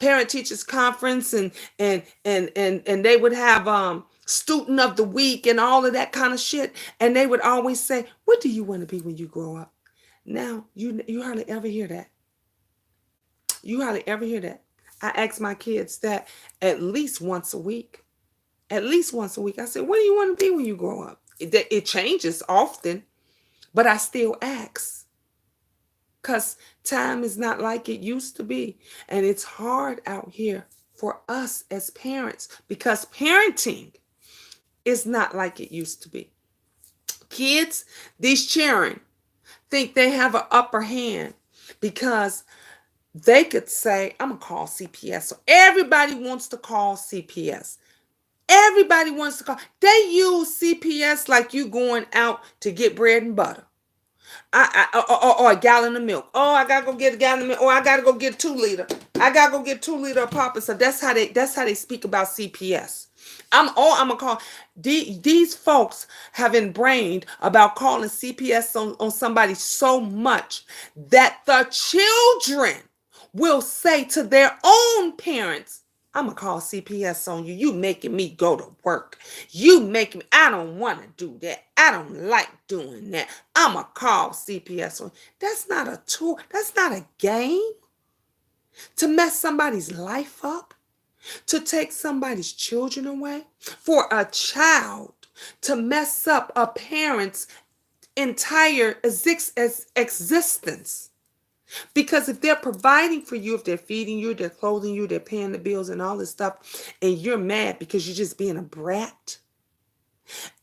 parent teachers conference and they would have student of the week and all of that kind of shit. And they would always say, what do you want to be when you grow up? Now, you hardly ever hear that. You hardly ever hear that. I ask my kids that at least once a week. At least once a week. I said, what do you want to be when you grow up? It changes often, but I still ask. Because time is not like it used to be. And it's hard out here for us as parents because parenting is not like it used to be. Kids, these children think they have an upper hand because they could say, I'm going to call CPS. So everybody wants to call CPS. Everybody wants to call. They use CPS like you going out to get bread and butter. Or a gallon of milk. Oh, I gotta go get a gallon of milk. Or I gotta go get 2 liter. I gotta go get 2 liter of papa. So that's how they speak about CPS. I'm gonna call these folks have ingrained about calling CPS on somebody so much that the children will say to their own parents, I'm gonna call CPS on you. You making me go to work. You making me, I don't want to do that. I don't like doing that. I'm gonna call CPS on you. That's not a tool. That's not a game to mess somebody's life up, to take somebody's children away, for a child to mess up a parent's entire existence. Because if they're providing for you, if they're feeding you, they're clothing you, they're paying the bills and all this stuff, and you're mad because you're just being a brat,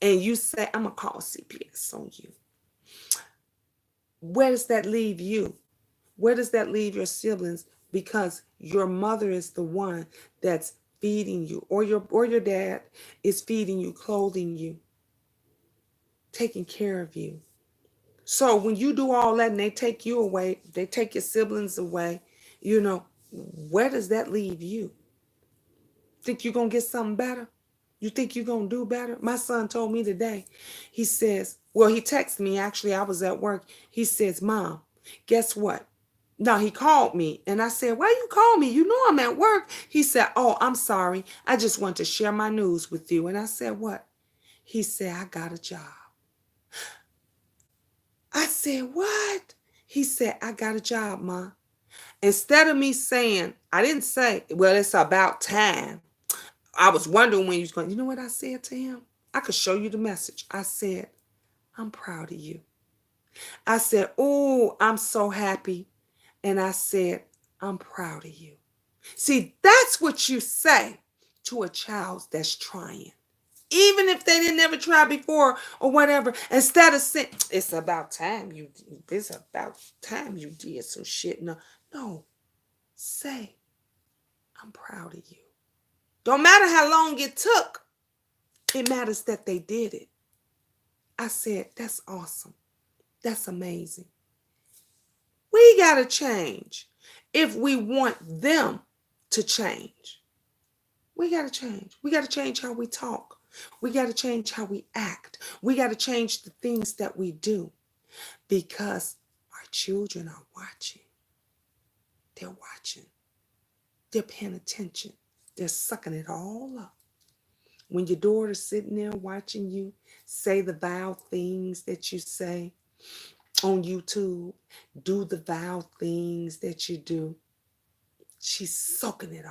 and you say, I'm going to call CPS on you, where does that leave you? Where does that leave your siblings? Because your mother is the one that's feeding you, or your dad is feeding you, clothing you, taking care of you. So when you do all that and they take you away, they take your siblings away, where does that leave you? Think you're going to get something better? You think you're going to do better? My son told me today, he says, well, he texted me, actually, I was at work. He says, Mom, guess what? No, he called me and I said, why you call me? You know I'm at work. He said, oh, I'm sorry. I just want to share my news with you. And I said, what? He said, I got a job. I said, what? He said, I got a job, Ma. Instead of me saying, I didn't say, well, it's about time. I was wondering when he was going, you know what I said to him? I could show you the message. I said, I'm proud of you. I said, oh, I'm so happy. And I said, I'm proud of you. See, that's what you say to a child that's trying. Even if they didn't ever try before or whatever, instead of saying, it's about time you did some shit. No, say, I'm proud of you. Don't matter how long it took. It matters that they did it. I said, that's awesome. That's amazing. We got to change if we want them to change. We got to change. We got to change how we talk. We got to change how we act. We got to change the things that we do, because our children are watching. They're watching. They're paying attention. They're sucking it all up. When your daughter's sitting there watching you say the vile things that you say on YouTube, do the vile things that you do, she's soaking it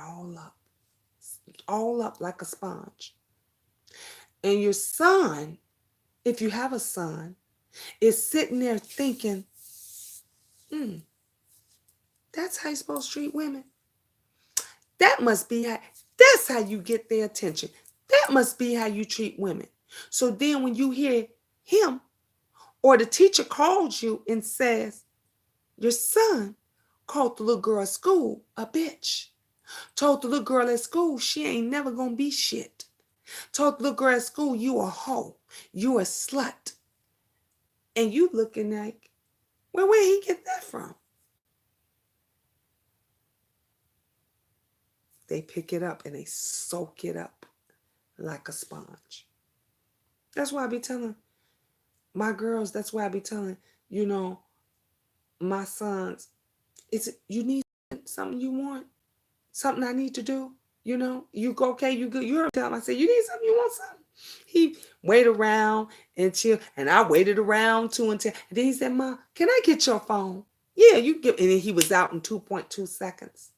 all up like a sponge. And your son, if you have a son, is sitting there thinking, that's how you're supposed to treat women. That's how you get their attention. That must be how you treat women. So then when you hear him or the teacher calls you and says, your son called the little girl at school a bitch. Told the little girl at school she ain't never gonna be shit. Told the little girl at school you a hoe. You a slut. And you looking like, well, where he get that from? They pick it up and they soak it up like a sponge. That's why I be telling my girls, that's why I be telling, my sons, you need something you want? Something I need to do? You go, okay, you good. You heard me tell him, I said, you need something, you want something? He wait around and chill. And I waited around too until, and then he said, Mom, can I get your phone? Yeah, you get, and then he was out in 2.2 seconds.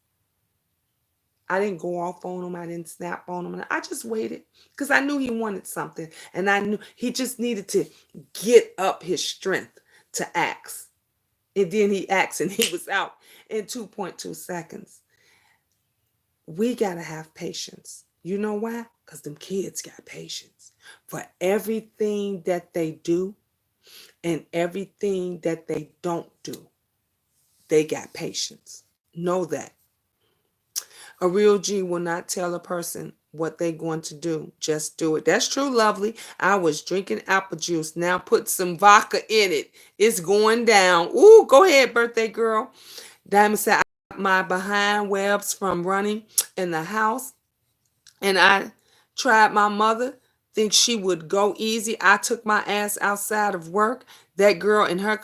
I didn't go off on him. I didn't snap on him. I just waited because I knew he wanted something. And I knew he just needed to get up his strength to ask. And then he asked and he was out in 2.2 seconds. We got to have patience. You know why? Because them kids got patience. For everything that they do and everything that they don't do, they got patience. Know that. A real G will not tell a person what they going to do. Just do it. That's true, lovely. I was drinking apple juice. Now put some vodka in it. It's going down. Ooh, go ahead, birthday girl. Diamond said, I got my behind webs from running in the house, and I tried my mother. Think she would go easy. I took my ass outside of work. That girl and her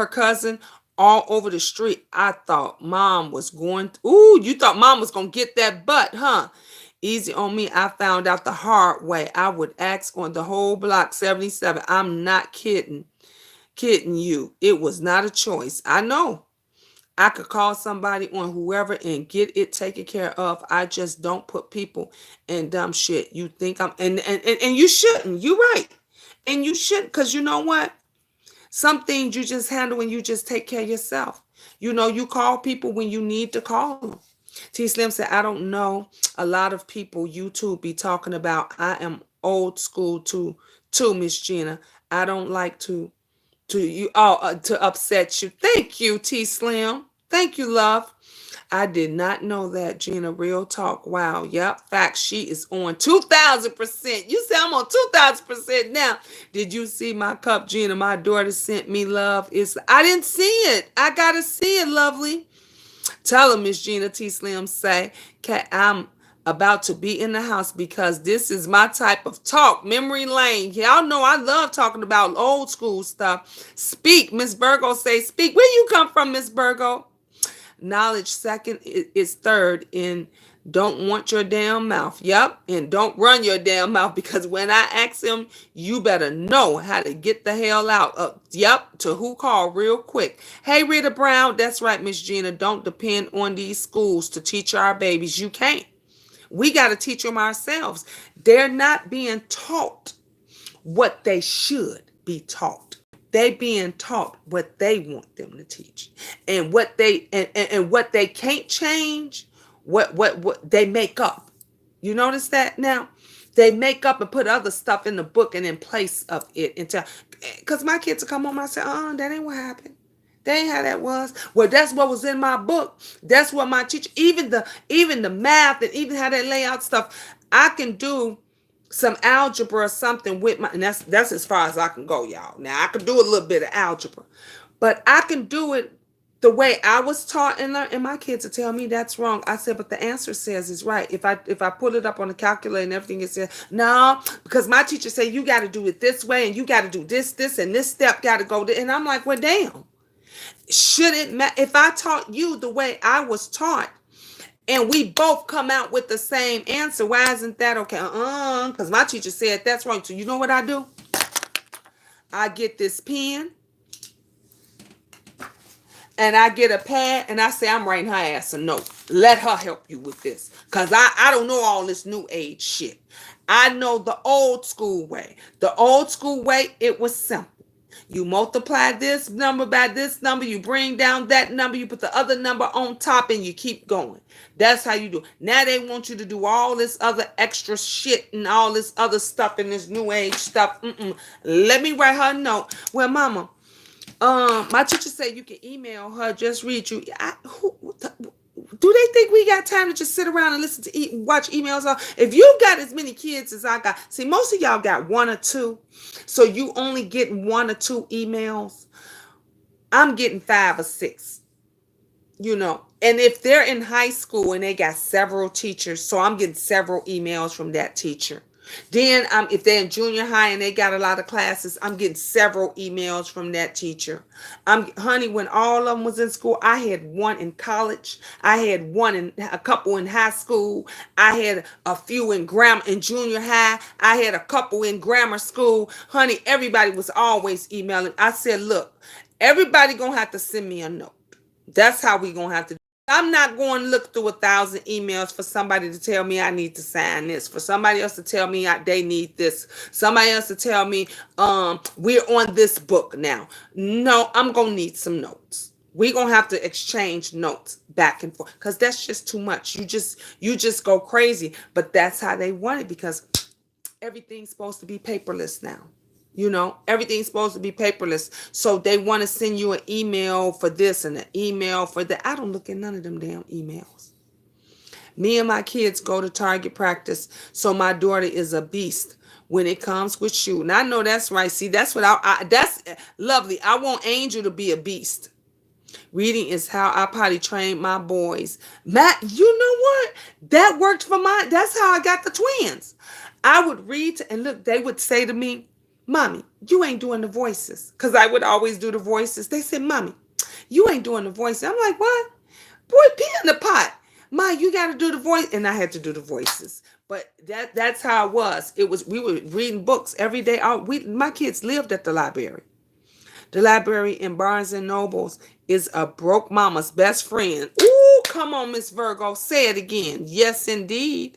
cousin all over the street. I thought mom was going. Ooh, you thought mom was gonna get that butt, huh? Easy on me. I found out the hard way. I would ask on the whole block 77. I'm not kidding you. It was not a choice. I know. I could call somebody on whoever and get it taken care of. I just don't put people in dumb shit. You think I'm and you shouldn't. You're right. And you shouldn't, because you know what? Some things you just handle and you just take care of yourself. You know, you call people when you need to call them. T Slim said, I don't know. A lot of people YouTube be talking about I am old school too, Miss Gina. I don't like to upset you. Thank you, T Slim. Thank you, love. I did not know that, Gina. Real talk. Wow. Yep. Fact. She is on 2,000%. You say I'm on 2,000% now. Did you see my cup, Gina? My daughter sent me love. I didn't see it. I gotta see it, lovely. Tell her, Miss Gina. T Slim say, I'm about to be in the house because this is my type of talk. Memory lane. Y'all know I love talking about old school stuff. Speak. Miss Virgo say, speak. Where you come from, Miss Virgo? Knowledge second is third in don't want your damn mouth. Yep. And don't run your damn mouth, because when I ask him, you better know how to get the hell out. Yep. To who call real quick. Hey, Rita Brown. That's right, Miss Gina. Don't depend on these schools to teach our babies. You can't. We got to teach them ourselves. They're not being taught what they should be taught. They being taught what they want them to teach, and what they and what they can't change, what they make up. You notice that now? They make up and put other stuff in the book and in place of it, until, because my kids will come home and I say, that ain't what happened. That ain't how that was. Well, that's what was in my book. That's what my teacher, even the math and even how they lay out stuff. I can do some algebra or something with my, and that's as far as I can go, y'all. Now I can do a little bit of algebra, but I can do it the way I was taught, and my kids will tell me that's wrong. I said, but the answer says it's right. If I put it up on the calculator and everything, it says no, because my teacher said you got to do it this way, and you got to do this, and this step got to go. And I'm like, well, damn. Should it matter if I taught you the way I was taught, and we both come out with the same answer? Why isn't that okay? Because my teacher said that's wrong. So you know what I do? I get this pen and I get a pad and I say, I'm writing her ass a note. Let her help you with this. Because I don't know all this new age shit. I know the old school way. The old school way, it was simple. You multiply this number by this number, you bring down that number, you put the other number on top, and you keep going. That's how you do it. Now they want you to do all this other extra shit and all this other stuff and this new age stuff. Let me write her a note. Well, mama, my teacher said you can email her, just read you. Do they think we got time to just sit around and listen to watch emails? If you got as many kids as I got, see, most of y'all got one or two, so you only getting one or two emails. I'm getting 5 or 6, and if they're in high school and they got several teachers, so I'm getting several emails from that teacher. Then if they're in junior high and they got a lot of classes, I'm getting several emails from that teacher. Honey, when all of them was in school, I had one in college. I had a couple in high school. I had a few in junior high. I had a couple in grammar school. Honey, everybody was always emailing. I said, look, everybody gonna have to send me a note. That's how we gonna have to. I'm not going to look through 1,000 emails for somebody to tell me I need to sign this, for somebody else to tell me they need this, somebody else to tell me we're on this book now. No, I'm going to need some notes. We're going to have to exchange notes back and forth, because that's just too much. You just go crazy. But that's how they want it, because everything's supposed to be paperless now. Everything's supposed to be paperless. So they want to send you an email for this and an email for that. I don't look at none of them damn emails. Me and my kids go to target practice, so my daughter is a beast when it comes with shooting. I know that's right. See, that's what that's lovely. I want Angel to be a beast. Reading is how I potty trained my boys. Matt, you know what? That worked for mine. That's how I got the twins. I would read and look, they would say to me, Mommy, you ain't doing the voices. Because I would always do the voices. They said, Mommy, you ain't doing the voices. I'm like, what? Boy, pee in the pot. Ma, you got to do the voice. And I had to do the voices. But that's how it was. It was, we were reading books every day. My kids lived at the library. The library in Barnes and Nobles is a broke mama's best friend. Ooh, come on, Miss Virgo. Say it again. Yes, indeed.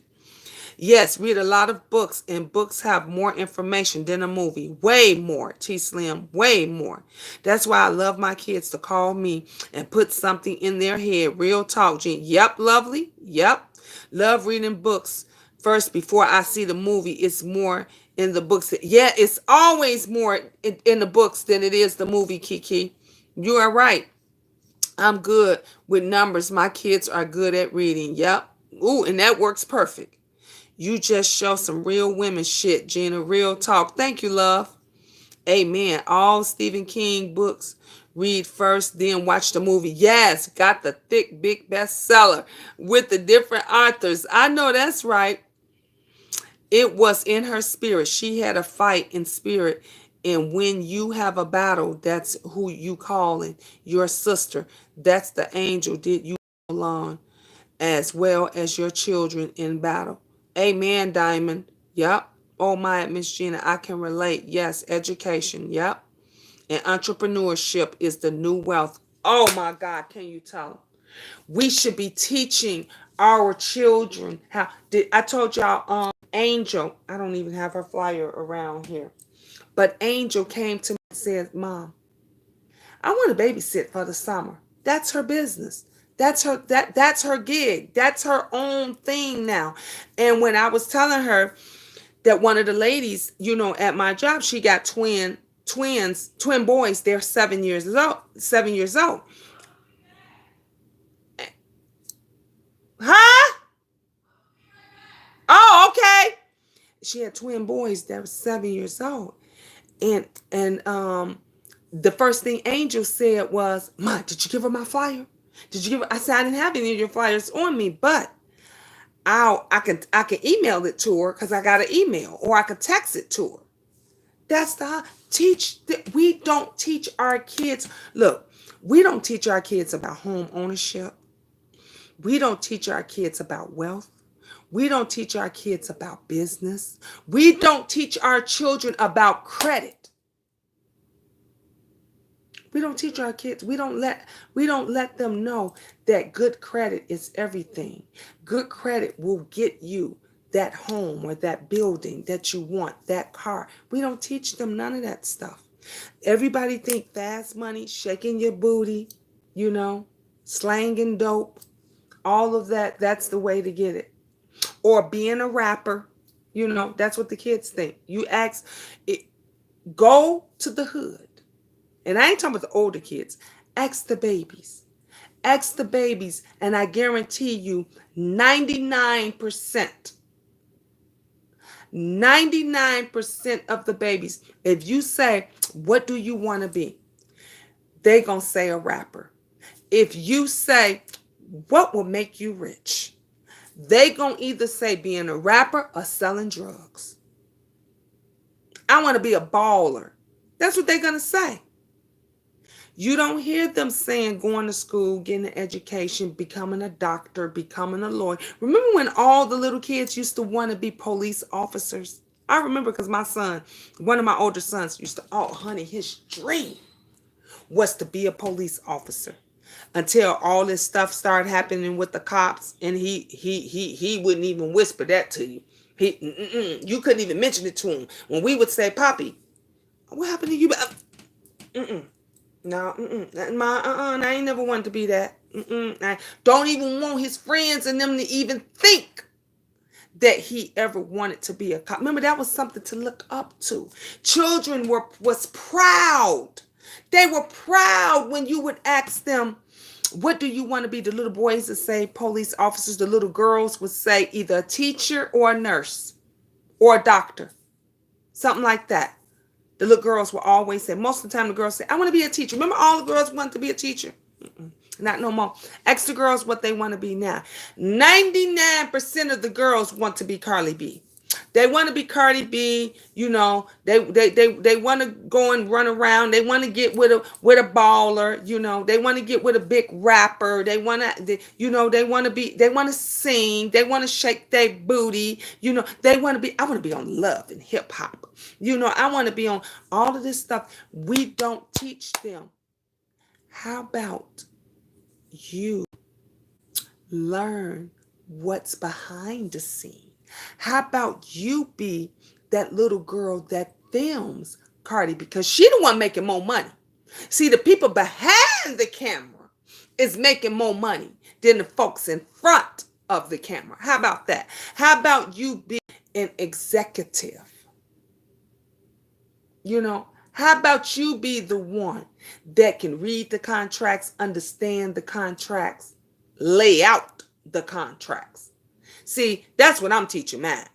Yes, read a lot of books, and books have more information than a movie. Way more, T Slim, way more. That's why I love my kids to call me and put something in their head. Real talk, Jean. Yep, lovely. Yep. Love reading books first before I see the movie. It's more in the books. Yeah, it's always more in the books than it is the movie, Kiki. You are right. I'm good with numbers. My kids are good at reading. Yep. Ooh, and that works perfect. You just show some real women shit, Gina. Real talk. Thank you, love. Amen. All Stephen King books. Read first, then watch the movie. Yes, got the thick, big bestseller with the different authors. I know that's right. It was in her spirit. She had a fight in spirit. And when you have a battle, that's who you calling your sister. That's the angel did you along, as well as your children in battle. Amen, Diamond. Yep. Oh my, Miss Gina, I can relate. Yes, education. Yep. And entrepreneurship is the new wealth. Oh my God, can you tell them? We should be teaching our children how. I told y'all, Angel, I don't even have her flyer around here, but Angel came to me and said, Mom, I want to babysit for the summer. That's her business. That's her gig. That's her own thing now. And when I was telling her that one of the ladies, at my job, she got twin boys. They're 7 years old. 7 years old. Huh? Oh, okay. She had twin boys that were 7 years old. And the first thing Angel said was, Ma, did you give her my flyer? Did you give her? I said, I didn't have any of your flyers on me, but I can email it to her because I got an email, or I could text it to her. That's we don't teach our kids. Look, we don't teach our kids about home ownership. We don't teach our kids about wealth. We don't teach our kids about business. We don't teach our children about credit. We don't teach our kids. We don't let them know that good credit is everything. Good credit will get you that home or that building that you want, that car. We don't teach them none of that stuff. Everybody think fast money, shaking your booty, slanging dope, all of that. That's the way to get it. Or being a rapper, that's what the kids think. You ask, go to the hood. And I ain't talking about the older kids. Ask the babies. Ask the babies, and I guarantee you 99% of the babies, if you say, what do you want to be? They gonna say a rapper. If you say, what will make you rich? They gonna either say being a rapper or selling drugs. I want to be a baller. That's what they're gonna say. You don't hear them saying going to school, getting an education, becoming a doctor, becoming a lawyer. Remember when all the little kids used to want to be police officers? I remember because my son, one of my older sons, used to, honey, his dream was to be a police officer. Until all this stuff started happening with the cops, and he wouldn't even whisper that to you. You couldn't even mention it to him. When we would say, Poppy, what happened to you? No, I ain't never wanted to be that. I don't even want his friends and them to even think that he ever wanted to be a cop. Remember, that was something to look up to. Children was proud. They were proud when you would ask them, What do you want to be? The little boys would say police officers. The little girls would say either a teacher or a nurse or a doctor. Something like that. The little girls will always say, most of the time the girls say, I want to be a teacher. Remember all the girls wanted to be a teacher? Not no more. Ask the girls what they want to be now. 99% of the girls want to be Carly B. They want to be Cardi B, you know. They want to go and run around. They want to get with a baller, you know. They want to get with a big rapper. They want to, you know. They want to sing. They want to shake their booty, you know. They want to be. I want to be on Love and Hip Hop, you know. I want to be on all of this stuff. We don't teach them. How about you learn what's behind the scene? How about you be that little girl that films Cardi because she the one making more money. See, the people behind the camera is making more money than the folks in front of the camera. How about that? How about you be an executive? You know, how about you be the one that can read the contracts, understand the contracts, lay out the contracts? See, that's what I'm teaching math.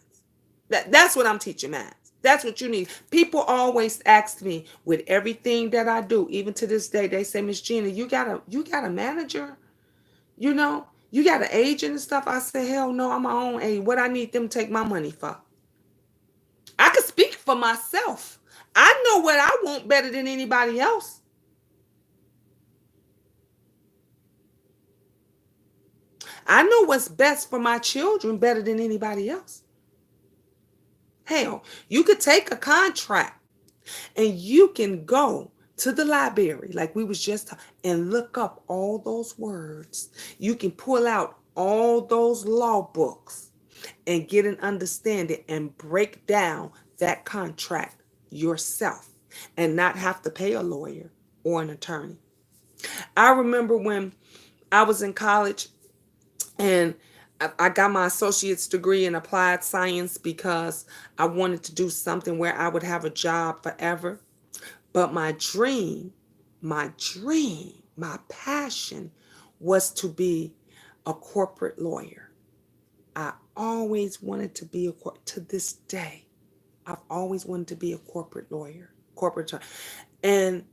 That's what I'm teaching math. That's what you need. People always ask me with everything that I do, even to this day, they say, Miss Gina, you got a manager, you know, you got an agent and stuff. I say, hell no, I'm my own agent. What I need them to take my money for? I can speak for myself. I know what I want better than anybody else. I know what's best for my children better than anybody else. Hell, you could take a contract and you can go to the library like we was just and look up all those words. You can pull out all those law books and get an understanding and break down that contract yourself and not have to pay a lawyer or an attorney. I remember when I was in college and I got my associate's degree in applied science because I wanted to do something where I would have a job forever. But my passion was to be a corporate lawyer. I always wanted to be to this day. I've always wanted to be a corporate lawyer, corporate. And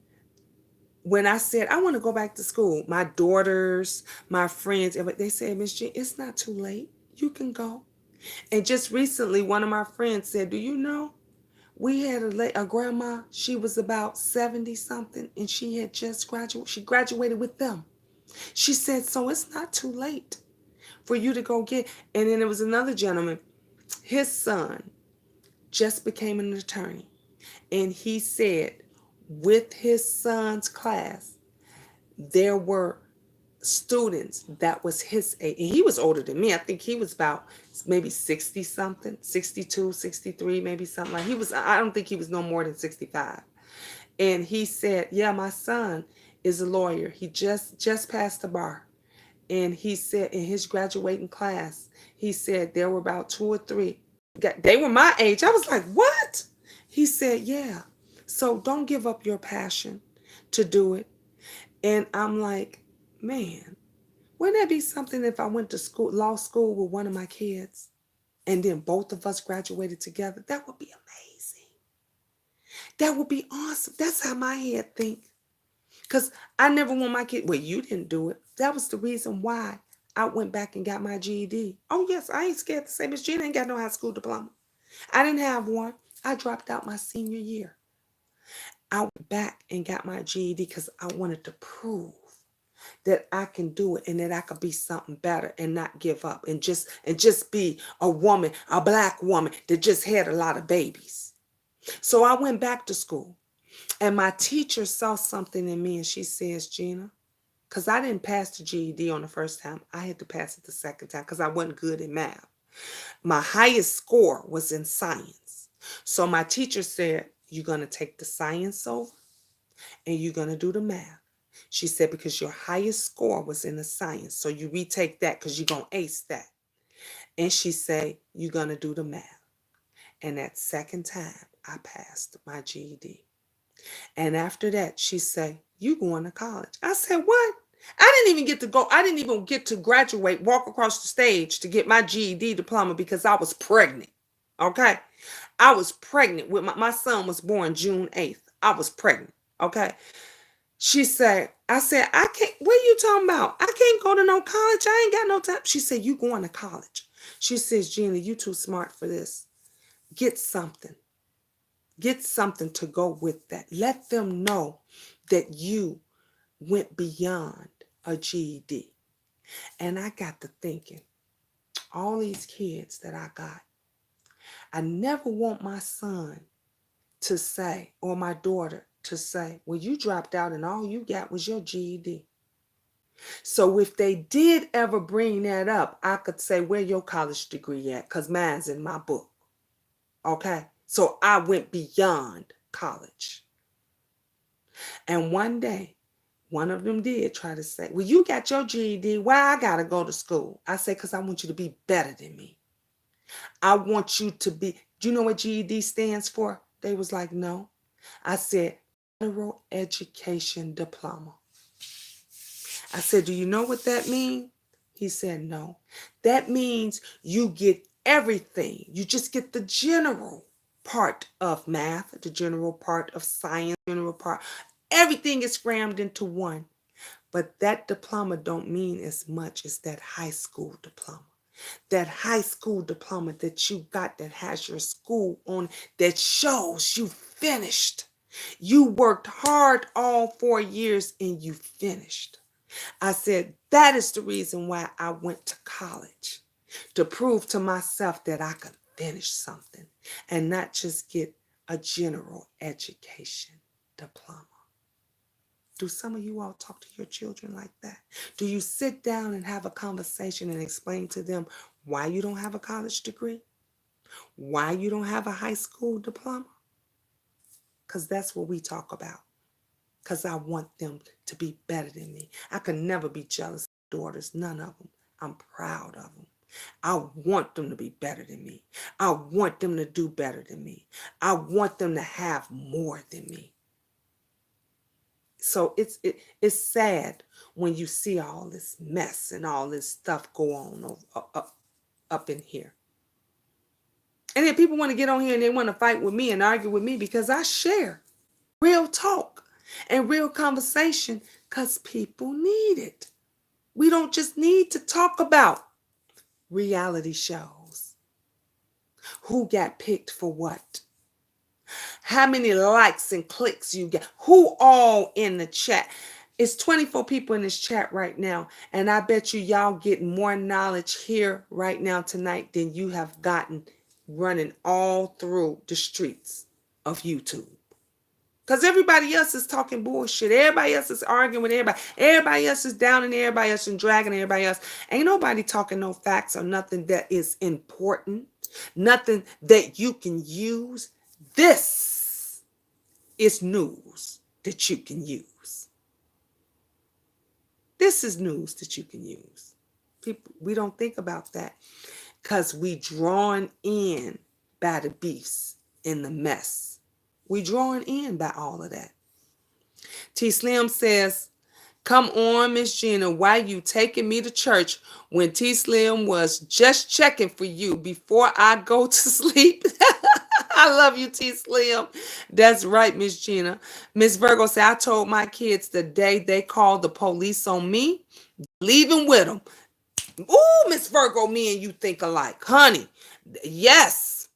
when I said I want to go back to school, my daughters, my friends, they said, Miss Jean, it's not too late. You can go. And just recently, one of my friends said, do you know, we had a grandma, she was about 70 something, and she had just graduated. She graduated with them. She said, so it's not too late for you to go get. And then there was another gentleman, his son just became an attorney. And he said, with his son's class, there were students that was his age. And he was older than me. I think he was about maybe 60 something, 62, 63, maybe something like. I don't think he was no more than 65. And he said, yeah, my son is a lawyer. He just passed the bar. And he said in his graduating class, he said there were about 2 or 3. They were my age. I was like, what? He said, yeah. So don't give up your passion to do it. And I'm like, man, wouldn't that be something if I went to law school with one of my kids and then both of us graduated together? That would be amazing. That would be awesome. That's how my head thinks. Because I never want my kid. Well, you didn't do it. That was the reason why I went back and got my GED. Oh, yes, I ain't scared to say Miss Gina ain't got no high school diploma. I didn't have one. I dropped out my senior year. I went back and got my GED because I wanted to prove that I can do it and that I could be something better and not give up and just be a woman, a black woman that just had a lot of babies. So I went back to school and my teacher saw something in me and she says, Gina, because I didn't pass the GED on the first time. I had to pass it the second time because I wasn't good in math. My highest score was in science. So my teacher said, you're going to take the science over and you're going to do the math. She said, because your highest score was in the science. So you retake that because you're going to ace that. And she said, you're going to do the math. And that second time, I passed my GED. And after that, she said, you going to college. I said, what? I didn't even get to go. I didn't even get to graduate, walk across the stage to get my GED diploma because I was pregnant. Okay. I was pregnant with my son was born June 8th. I was pregnant. Okay. She said, I said, I can't, what are you talking about? I can't go to no college. I ain't got no time. She said, you going to college. She says, Gina, you too smart for this. Get something. Get something to go with that. Let them know that you went beyond a GED. And I got to thinking, all these kids that I got, I never want my son to say, or my daughter to say, well, you dropped out and all you got was your GED. So if they did ever bring that up, I could say, where your college degree at? Because mine's in my book. Okay? So I went beyond college. And one day, one of them did try to say, well, you got your GED. Why I got to go to school? I said, because I want you to be better than me. I want you to be, do you know what GED stands for? They was like, no. I said, General Education Diploma. I said, do you know what that means? He said, no. That means you get everything. You just get the general part of math, the general part of science, general part. Everything is crammed into one. But that diploma don't mean as much as that high school diploma. That high school diploma that you got that has your school on, that shows you finished. You worked hard all 4 years and you finished. I said, that is the reason why I went to college, to prove to myself that I could finish something and not just get a general education diploma. Do some of you all talk to your children like that? Do you sit down and have a conversation and explain to them why you don't have a college degree? Why you don't have a high school diploma? Because that's what we talk about. Because I want them to be better than me. I could never be jealous of daughters, none of them. I'm proud of them. I want them to be better than me. I want them to do better than me. I want them to have more than me. So it's sad when you see all this mess and all this stuff go on up in here. And then people want to get on here and they want to fight with me and argue with me because I share real talk and real conversation because people need it. We don't just need to talk about reality shows. Who got picked for what? How many likes and clicks you get? Who all in the chat? It's 24 people in this chat right now. And I bet you y'all get more knowledge here right now tonight than you have gotten running all through the streets of YouTube. Because everybody else is talking bullshit. Everybody else is arguing with everybody. Everybody else is downing everybody else and dragging everybody else. Ain't nobody talking no facts or nothing that is important. Nothing that you can use. This is news that you can use. This is news that you can use. People, we don't think about that because we drawn in by the beefs and the mess. We drawn in by all of that. T Slim says, come on, Miss Gina, why you taking me to church when T Slim was just checking for you before I go to sleep? I love you, T Slim. That's right, Miss Gina. Miss Virgo said, I told my kids the day they called the police on me, leaving with them. Ooh, Miss Virgo, me and you think alike. Honey, yes.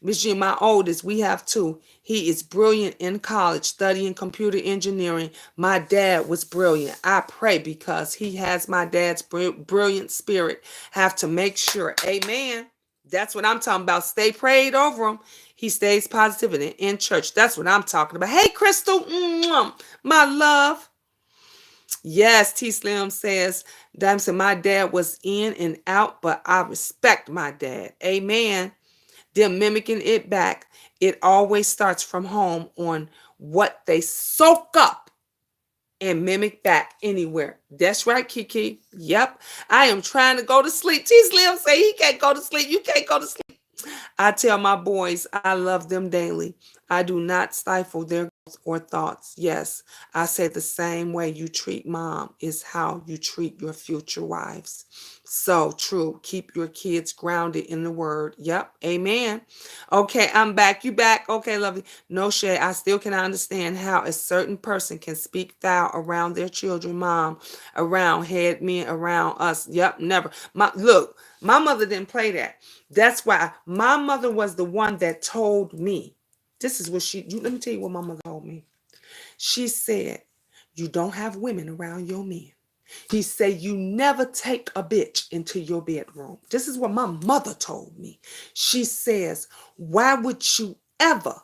Miss Gina, my oldest, we have two. He is brilliant in college, studying computer engineering. My dad was brilliant. I pray because he has my dad's brilliant spirit. Have to make sure. Amen. That's what I'm talking about. Stay prayed over him. He stays positive and in church. That's what I'm talking about. Hey, Crystal, my love. Yes, T Slim says, Diamond, my dad was in and out, but I respect my dad. Amen. They're mimicking it back. It always starts from home on what they soak up and mimic back anywhere. That's right, Kiki. Yep. I am trying to go to sleep. T Slim say he can't go to sleep. You can't go to sleep. I tell my boys I love them daily. I do not stifle their or thoughts. Yes, I say the same way you treat mom is how you treat your future wives. So true. Keep your kids grounded in the word. Yep. Amen. Okay, I'm back. You back? Okay, lovely. No shade. I still cannot understand how a certain person can speak foul around their children, mom, around head men, around us. Yep, never. Look, my mother didn't play that. That's why my mother was the one that told me. This is what let me tell you what my mother told me. She said, you don't have women around your men. He said, you never take a bitch into your bedroom. This is what my mother told me. She says, why would you ever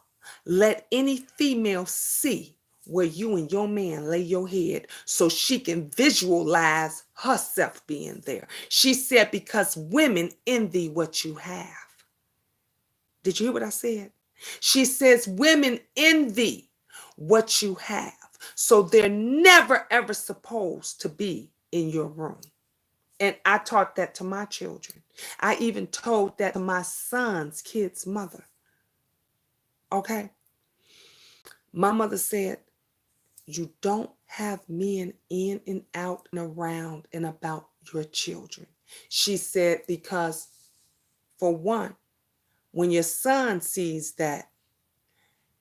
let any female see where you and your man lay your head so she can visualize herself being there? She said, because women envy what you have. Did you hear what I said? She says women envy what you have. So they're never, ever supposed to be in your room. And I taught that to my children. I even told that to my son's kid's mother. Okay? My mother said, you don't have men in and out and around and about your children. She said, because for one, when your son sees that,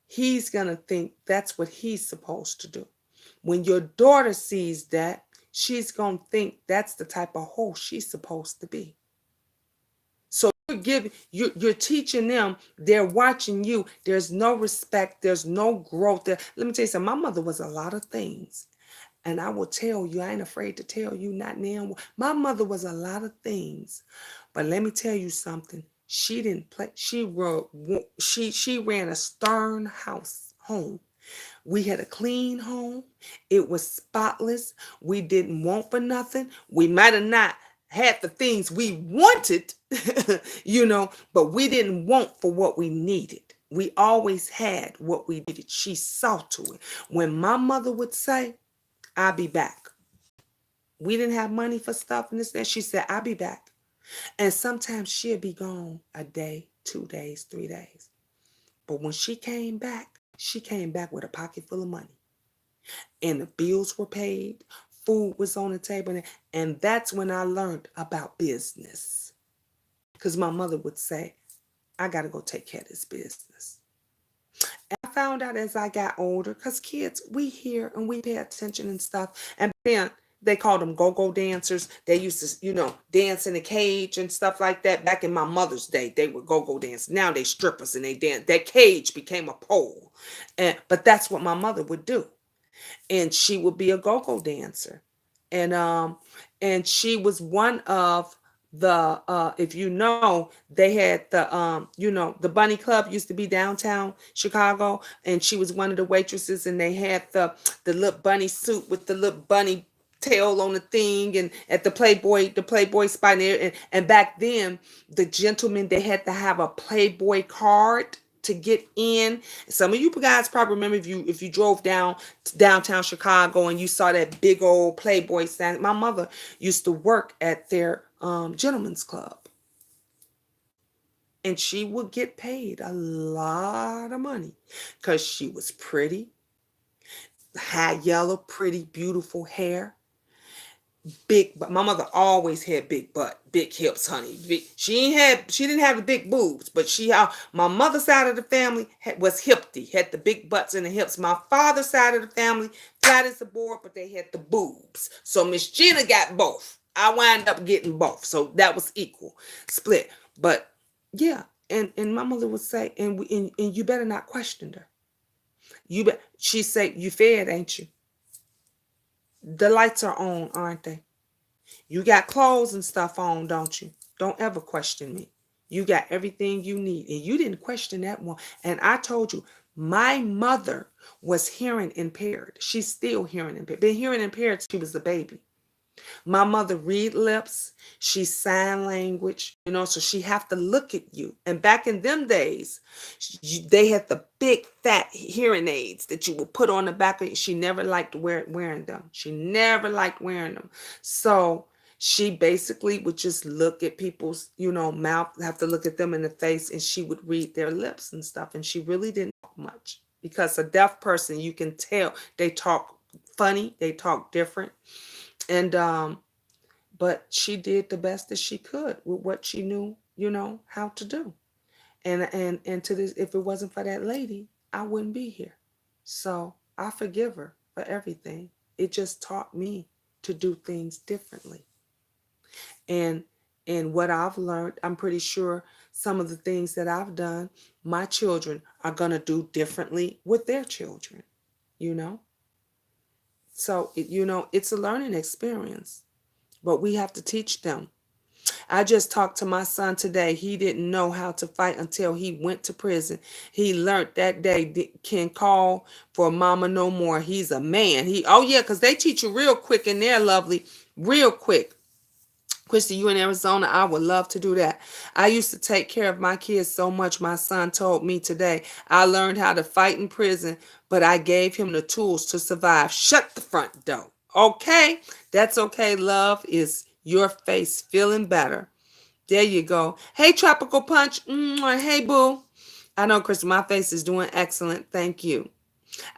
he's going to think that's what he's supposed to do. When your daughter sees that, she's going to think that's the type of hoe she's supposed to be. So you're teaching them, they're watching you. There's no respect. There's no growth there. Let me tell you something. My mother was a lot of things. And I will tell you, I ain't afraid to tell you, not now. My mother was a lot of things. But let me tell you something. She didn't play. She ran a stern home. We had a clean home. It was spotless. We didn't want for nothing. We might have not had the things we wanted, but we didn't want for what we needed. We always had what we needed. She saw to it. When my mother would say, I'll be back. We didn't have money for stuff and this and that. She said, I'll be back. And sometimes she'd be gone a day, 2 days, 3 days. But when she came back with a pocket full of money. And the bills were paid, food was on the table. And that's when I learned about business. Because my mother would say, I got to go take care of this business. And I found out as I got older, because kids, we hear and we pay attention and stuff. And then they called them go-go dancers. They used to, dance in a cage and stuff like that. Back in my mother's day, they were go-go dancers. Now they strippers and they dance. That cage became a pole. But that's what my mother would do. And she would be a go-go dancer. And she was one of the if they had the Bunny Club used to be downtown Chicago, and she was one of the waitresses, and they had the little bunny suit with the little bunny tail on the thing, and at the Playboy spot there. And back then the gentlemen, they had to have a Playboy card to get in. Some of you guys probably remember if you drove down to downtown Chicago and you saw that big old Playboy stand. My mother used to work at their gentleman's club. And she would get paid a lot of money because she was pretty, high yellow, pretty, beautiful hair. Big, but my mother always had big butt, big hips, honey. She didn't have the big boobs, but my mother's side of the family was hippity, had the big butts and the hips. My father's side of the family, flat as a board, but they had the boobs. So Miss Gina got both. I wound up getting both, so that was equal, split. But yeah, and my mother would say, and you better not question her. She say, you fed, ain't you? The lights are on, aren't they? You got clothes and stuff on, don't you? Don't ever question me. You got everything you need. And you didn't question that one. And I told you, my mother was hearing impaired. She's still hearing impaired. Been hearing impaired since she was a baby. My mother read lips. She sign language, so she have to look at you. And back in them days, they had the big fat hearing aids that you would put on the back of it. She never liked wearing them. She never liked wearing them. So she basically would just look at people's, mouth, have to look at them in the face, and she would read their lips and stuff. And she really didn't talk much. because a deaf person, you can tell they talk funny, they talk different. And but she did the best that she could with what she knew, how to do. And to this, if it wasn't for that lady, I wouldn't be here. So I forgive her for everything. It just taught me to do things differently. And what I've learned, I'm pretty sure some of the things that I've done, my children are gonna do differently with their children, you know? So it's a learning experience, but we have to teach them. I just talked to my son today. He didn't know how to fight until he went to prison. He learned that day can call for mama no more. He's a man. Oh yeah, because they teach you real quick in there, lovely, real quick. Christy, you in Arizona, I would love to do that. I used to take care of my kids so much. My son told me today, I learned how to fight in prison, but I gave him the tools to survive. Shut the front door. Okay? That's okay. Love is your face feeling better. There you go. Hey, Tropical Punch. Hey, boo. I know, Christy, my face is doing excellent. Thank you.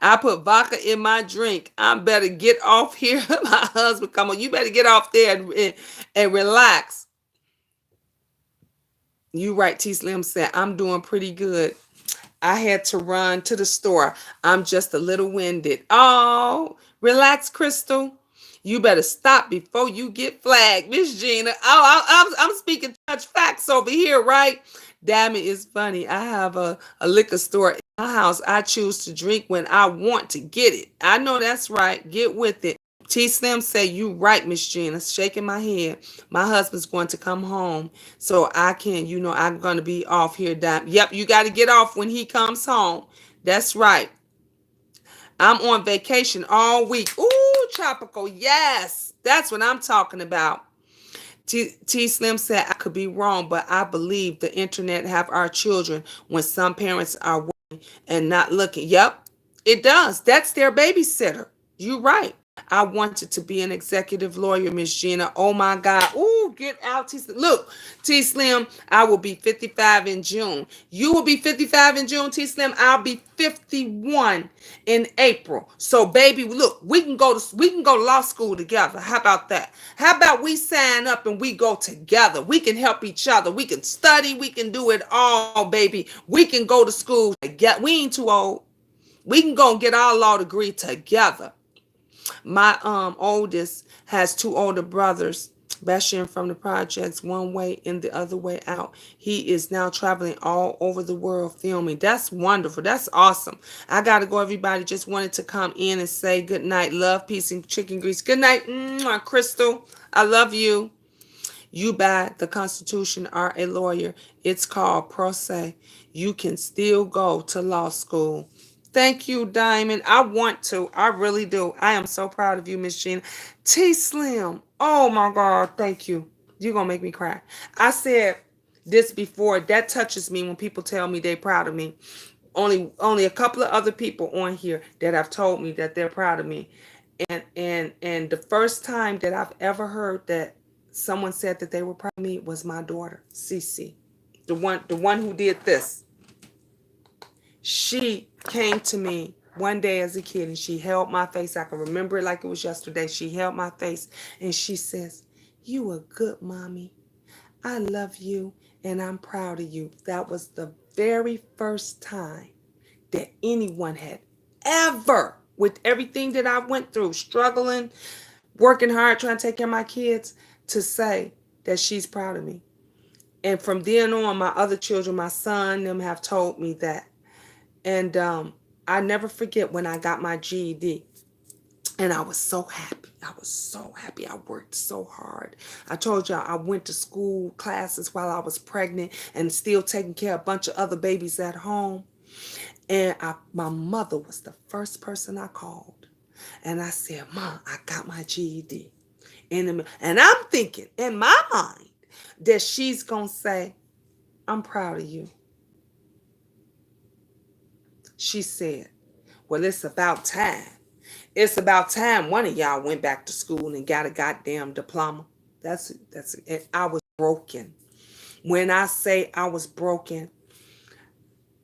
I put vodka in my drink. I better get off here. My husband, come on. You better get off there and relax. You right, T Slim said, I'm doing pretty good. I had to run to the store. I'm just a little winded. Oh, relax, Crystal. You better stop before you get flagged, Miss Gina. Oh, I'm speaking such facts over here, right? Damn it, it's funny. I have a liquor store in my house. I choose to drink when I want to get it. I know that's right. Get with it. T Slim say, you right, Miss Gina. Shaking my head. My husband's going to come home. So I can, I'm going to be off here. Yep, you got to get off when he comes home. That's right. I'm on vacation all week. Ooh, tropical. Yes, that's what I'm talking about. T Slim said, I could be wrong, but I believe the internet have our children when some parents are working and not looking. Yep, it does. That's their babysitter. You're right. I wanted to be an executive lawyer, Miss Gina. Oh my God. Ooh, get out, T Slim. Look, T Slim, I will be 55 in June. You will be 55 in June, T Slim. I'll be 51 in April. So, baby, look, we can go to law school together. How about that? How about we sign up and we go together? We can help each other. We can study. We can do it all, baby. We can go to school together. We ain't too old. We can go and get our law degree together. My oldest has two older brothers, Bashan from the projects, one way and the other way out. He is now traveling all over the world filming. That's wonderful. That's awesome. I got to go, everybody. Just wanted to come in and say good night. Love, peace, and chicken grease. Good night, Crystal. I love you. You by the Constitution are a lawyer. It's called pro se. You can still go to law school. Thank you, Diamond. I want to. I really do. I am so proud of you, Miss Gina. T Slim. Oh my God. Thank you. You're going to make me cry. I said this before. That touches me when people tell me they're proud of me. Only a couple of other people on here that have told me that they're proud of me. And the first time that I've ever heard that someone said that they were proud of me was my daughter, CeCe. The one who did this. She came to me one day as a kid and she held my face. I can remember it like it was yesterday. She held my face and she says, "You a good mommy. I love you and I'm proud of you." That was the very first time that anyone had ever, with everything that I went through, struggling, working hard, trying to take care of my kids, to say that she's proud of me. And from then on, my other children, my son, them have told me that. And I never forget when I got my GED. And I was so happy. I was so happy. I worked so hard. I told y'all I went to school classes while I was pregnant and still taking care of a bunch of other babies at home. And my mother was the first person I called. And I said, "Mom, I got my GED." And I'm thinking in my mind that she's going to say, "I'm proud of you." She said, "Well, it's about time. It's about time one of y'all went back to school and got a goddamn diploma." That's it. I was broken. When I say I was broken,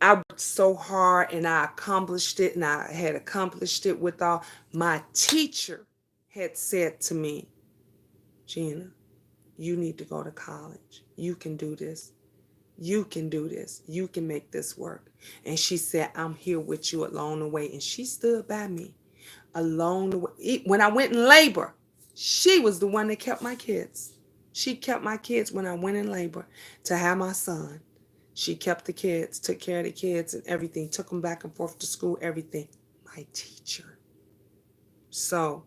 I worked so hard and I accomplished it, and I had accomplished it with all. My teacher had said to me, Gina, you need to go to college. You can do this. You can do this. You can make this work. And she said, I'm here with you along the way. And she stood by me along the way. When I went in labor, she was the one that kept my kids. She kept my kids when I went in labor to have my son. She kept the kids, took care of the kids and everything, took them back and forth to school, everything. My teacher. So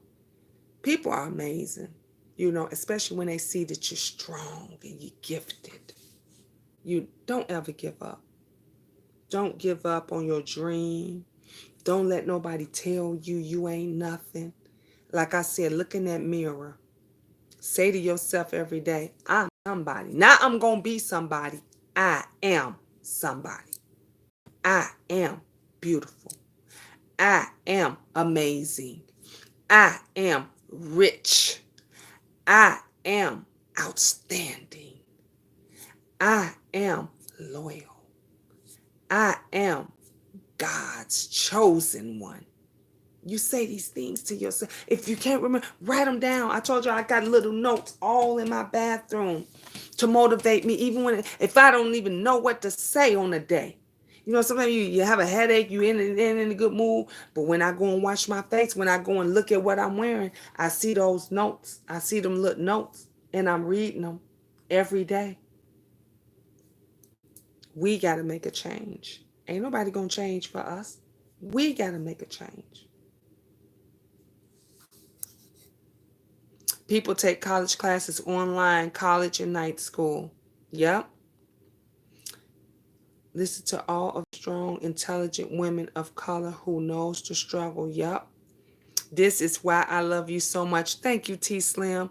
people are amazing, especially when they see that you're strong and you're gifted. You don't ever give up. Don't give up on your dream. Don't let nobody tell you you ain't nothing. Like I said, look in that mirror. Say to yourself every day, I'm somebody. Not I'm going to be somebody. I am somebody. I am beautiful. I am amazing. I am rich. I am outstanding. I am loyal. I am God's chosen one. You say these things to yourself. If you can't remember, write them down. I told you I got little notes all in my bathroom to motivate me, even if I don't even know what to say on a day. Sometimes you have a headache, you in a good mood, but when I go and wash my face, when I go and look at what I'm wearing, I see those notes. I see them little notes, and I'm reading them every day. We got to make a change. Ain't nobody going to change for us. We got to make a change. People take college classes online, college and night school. Yep. Listen to all of strong, intelligent women of color who knows the struggle. Yep. This is why I love you so much. Thank you, T Slim.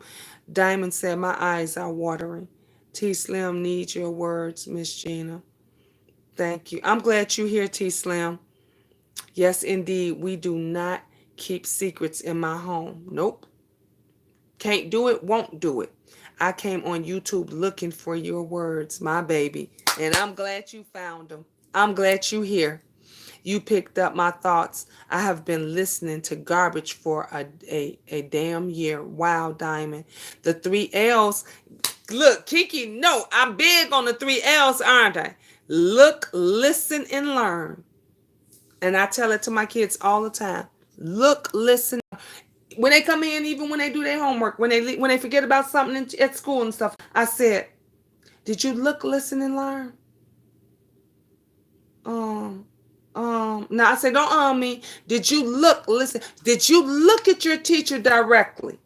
Diamond said, my eyes are watering. T Slim needs your words, Miss Gina. Thank you. I'm glad you're here, T Slim. Yes, indeed. We do not keep secrets in my home. Nope. Can't do it, won't do it. I came on YouTube looking for your words, my baby. And I'm glad you found them. I'm glad you're here. You picked up my thoughts. I have been listening to garbage for a damn year. Wow, Diamond. The 3 L's. Look, Kiki, no, I'm big on the 3 L's, aren't I? Look, listen, and learn. And I tell it to my kids all the time. Look, listen. When they come in, even when they do their homework, when they forget about something at school and stuff, I said, did you look, listen, and learn? Now I said, don't me. Did you look, listen? Did you look at your teacher directly?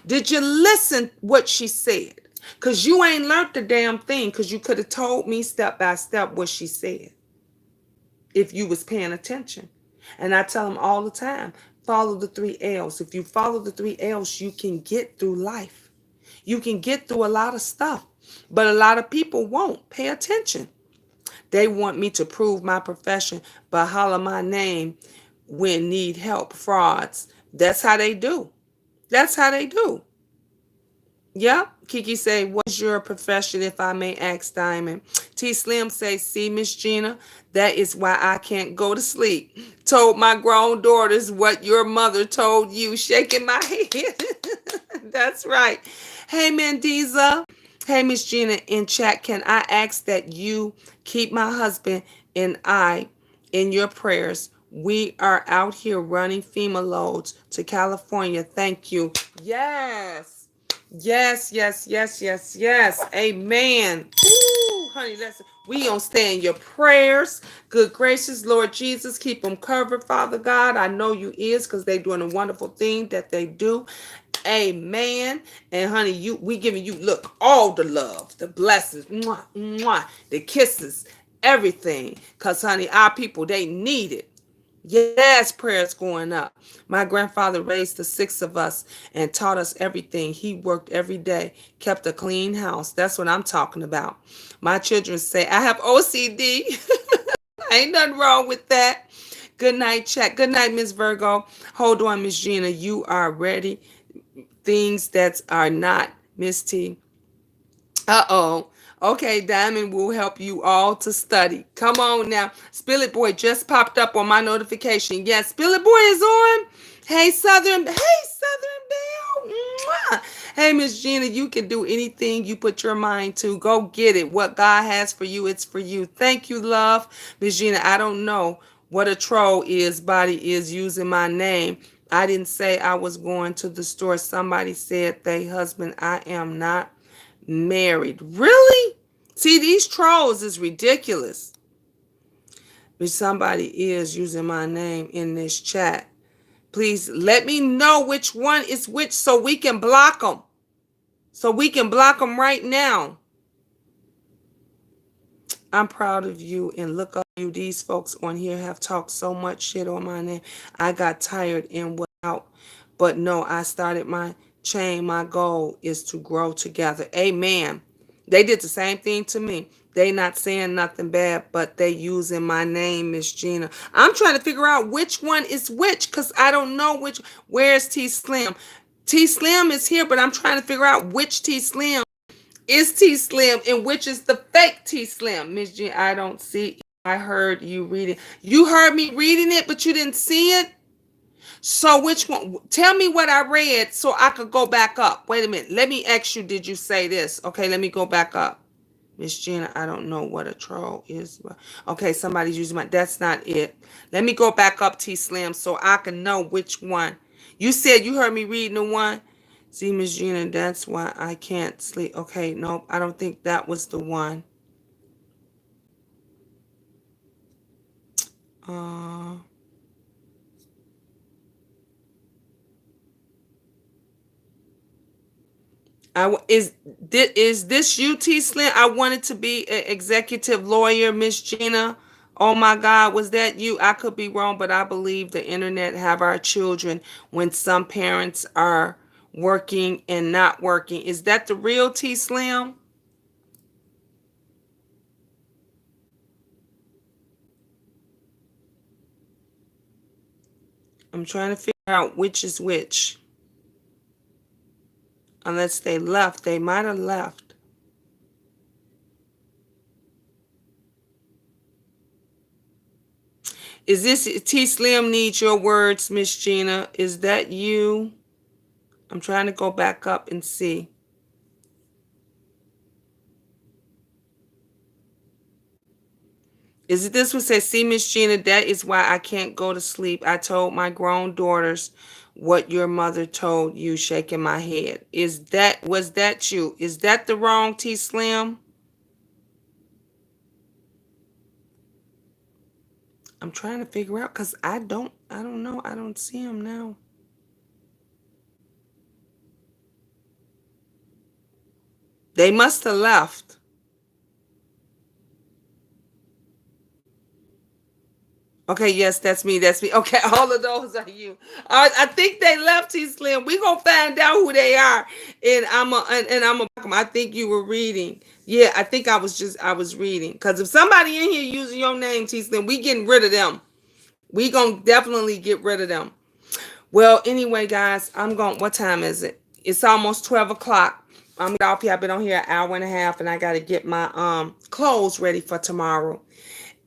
Did you listen what she said? Because you ain't learned the damn thing, because you could have told me step by step what she said if you was paying attention. And I tell them all the time, follow the 3 L's. If you follow the 3 L's, you can get through life. You can get through a lot of stuff. But a lot of people won't pay attention. They want me to prove my profession, but holler my name when need help. Frauds. That's how they do. That's how they do. Yep. Kiki say, what's your profession, if I may ask, Diamond? T Slim say, see, Miss Gina, that is why I can't go to sleep. Told my grown daughters what your mother told you. Shaking my head. That's right. Hey, Mendiza. Hey, Miss Gina, in chat, can I ask that you keep my husband and I in your prayers? We are out here running FEMA loads to California. Thank you. Yes. Yes, yes, yes, yes, yes. Amen. Ooh, honey, we gonna stay in your prayers. Good gracious, Lord Jesus, keep them covered, Father God. I know you is, because they doing a wonderful thing that they do. Amen. And honey, we giving you, look, all the love, the blessings, mwah, mwah, the kisses, everything. Because honey, our people, they need it. Yes, prayers going up. My grandfather raised the 6 of us and taught us everything. He worked every day, kept a clean house. That's what I'm talking about. My children say, I have OCD. Ain't nothing wrong with that. Good night, chat. Good night, Miss Virgo. Hold on, Miss Gina. You are ready. Things that are not, Miss T. Uh-oh. Okay, Diamond will help you all to study. Come on now. Spill It Boy just popped up on my notification. Yes, Spill It Boy is on. Hey, Southern Belle. Mwah. Hey, Miss Gina, you can do anything you put your mind to. Go get it. What God has for you, it's for you. Thank you, love. Miss Gina, I don't know what a troll is. Body is using my name. I didn't say I was going to the store. Somebody said they husband. I am not married. Really? See, these trolls is ridiculous. But somebody is using my name in this chat. Please let me know which one is which so we can block them. So we can block them right now. I'm proud of you and look up you. These folks on here have talked so much shit on my name. I got tired and went out. But no, I started my chain. My goal is to grow together. Amen. They did the same thing to me. They not saying nothing bad, but they using my name, Miss Gina. I'm trying to figure out which one is which because I don't know which. Where's T Slim? T Slim is here, but I'm trying to figure out which T Slim is T Slim and which is the fake T Slim. Miss G, I don't see. I heard you reading. You heard me reading it, but you didn't see it. So which one? Tell me what I read so I could go back up. Wait a minute. Let me ask you, did you say this? Okay, let me go back up. Miss Gina, I don't know what a troll is. Okay, somebody's using my, that's not it. Let me go back up, T Slim, so I can know which one. You said you heard me reading the one. See, Miss Gina, that's why I can't sleep. Okay, nope, I don't think that was the one. Uh, is this you, T Slim? I wanted to be an executive lawyer, Miss Gina. Oh my God, was that you? I could be wrong, but I believe the internet have our children when some parents are working and not working. Is that the real T Slim? I'm trying to figure out which is which. Unless they left, they might have left. Is this T Slim needs your words, Miss Gina? Is that you? I'm trying to go back up and see. Is it this one says, see, Miss Gina, that is why I can't go to sleep. I told my grown daughters what your mother told you, shaking my head. Was that you? Is that the wrong T Slim? I'm trying to figure out because I don't know. I don't see him now. They must have left. Okay, yes, that's me. That's me. Okay, all of those are you. I think they left T Slim. We gonna find out who they are, and I'm a. I think you were reading. Yeah, I think I was reading. Cause if somebody in here using your name, T Slim, we getting rid of them. We gonna definitely get rid of them. Well, anyway, guys, I'm going. What time is it? It's almost 12 o'clock. I'm off here. I've been on here an hour and a half, and I got to get my clothes ready for tomorrow.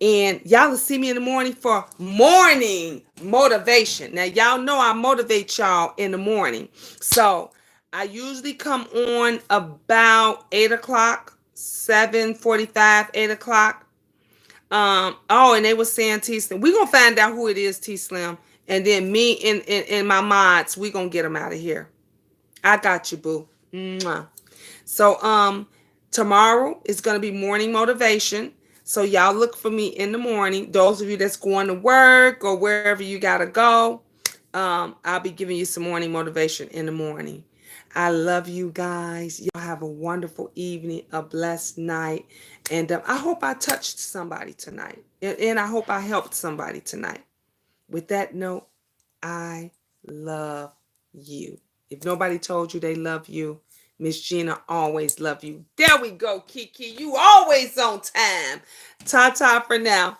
And y'all will see me in the morning for morning motivation. Now, y'all know I motivate y'all in the morning. So I usually come on about 8 o'clock, 7:45, 8 o'clock. And they were saying T Slim. We're gonna find out who it is, T Slim. And then me and my mods, we gonna get them out of here. I got you, boo. Mwah. So tomorrow is gonna be morning motivation. So y'all look for me in the morning. Those of you that's going to work or wherever you gotta go, I'll be giving you some morning motivation in the morning. I love you guys. Y'all have a wonderful evening, a blessed night. And I hope I touched somebody tonight. And I hope I helped somebody tonight. With that note, I love you. If nobody told you they love you, Miss Gina always love you. There we go, Kiki. You always on time. Ta-ta for now.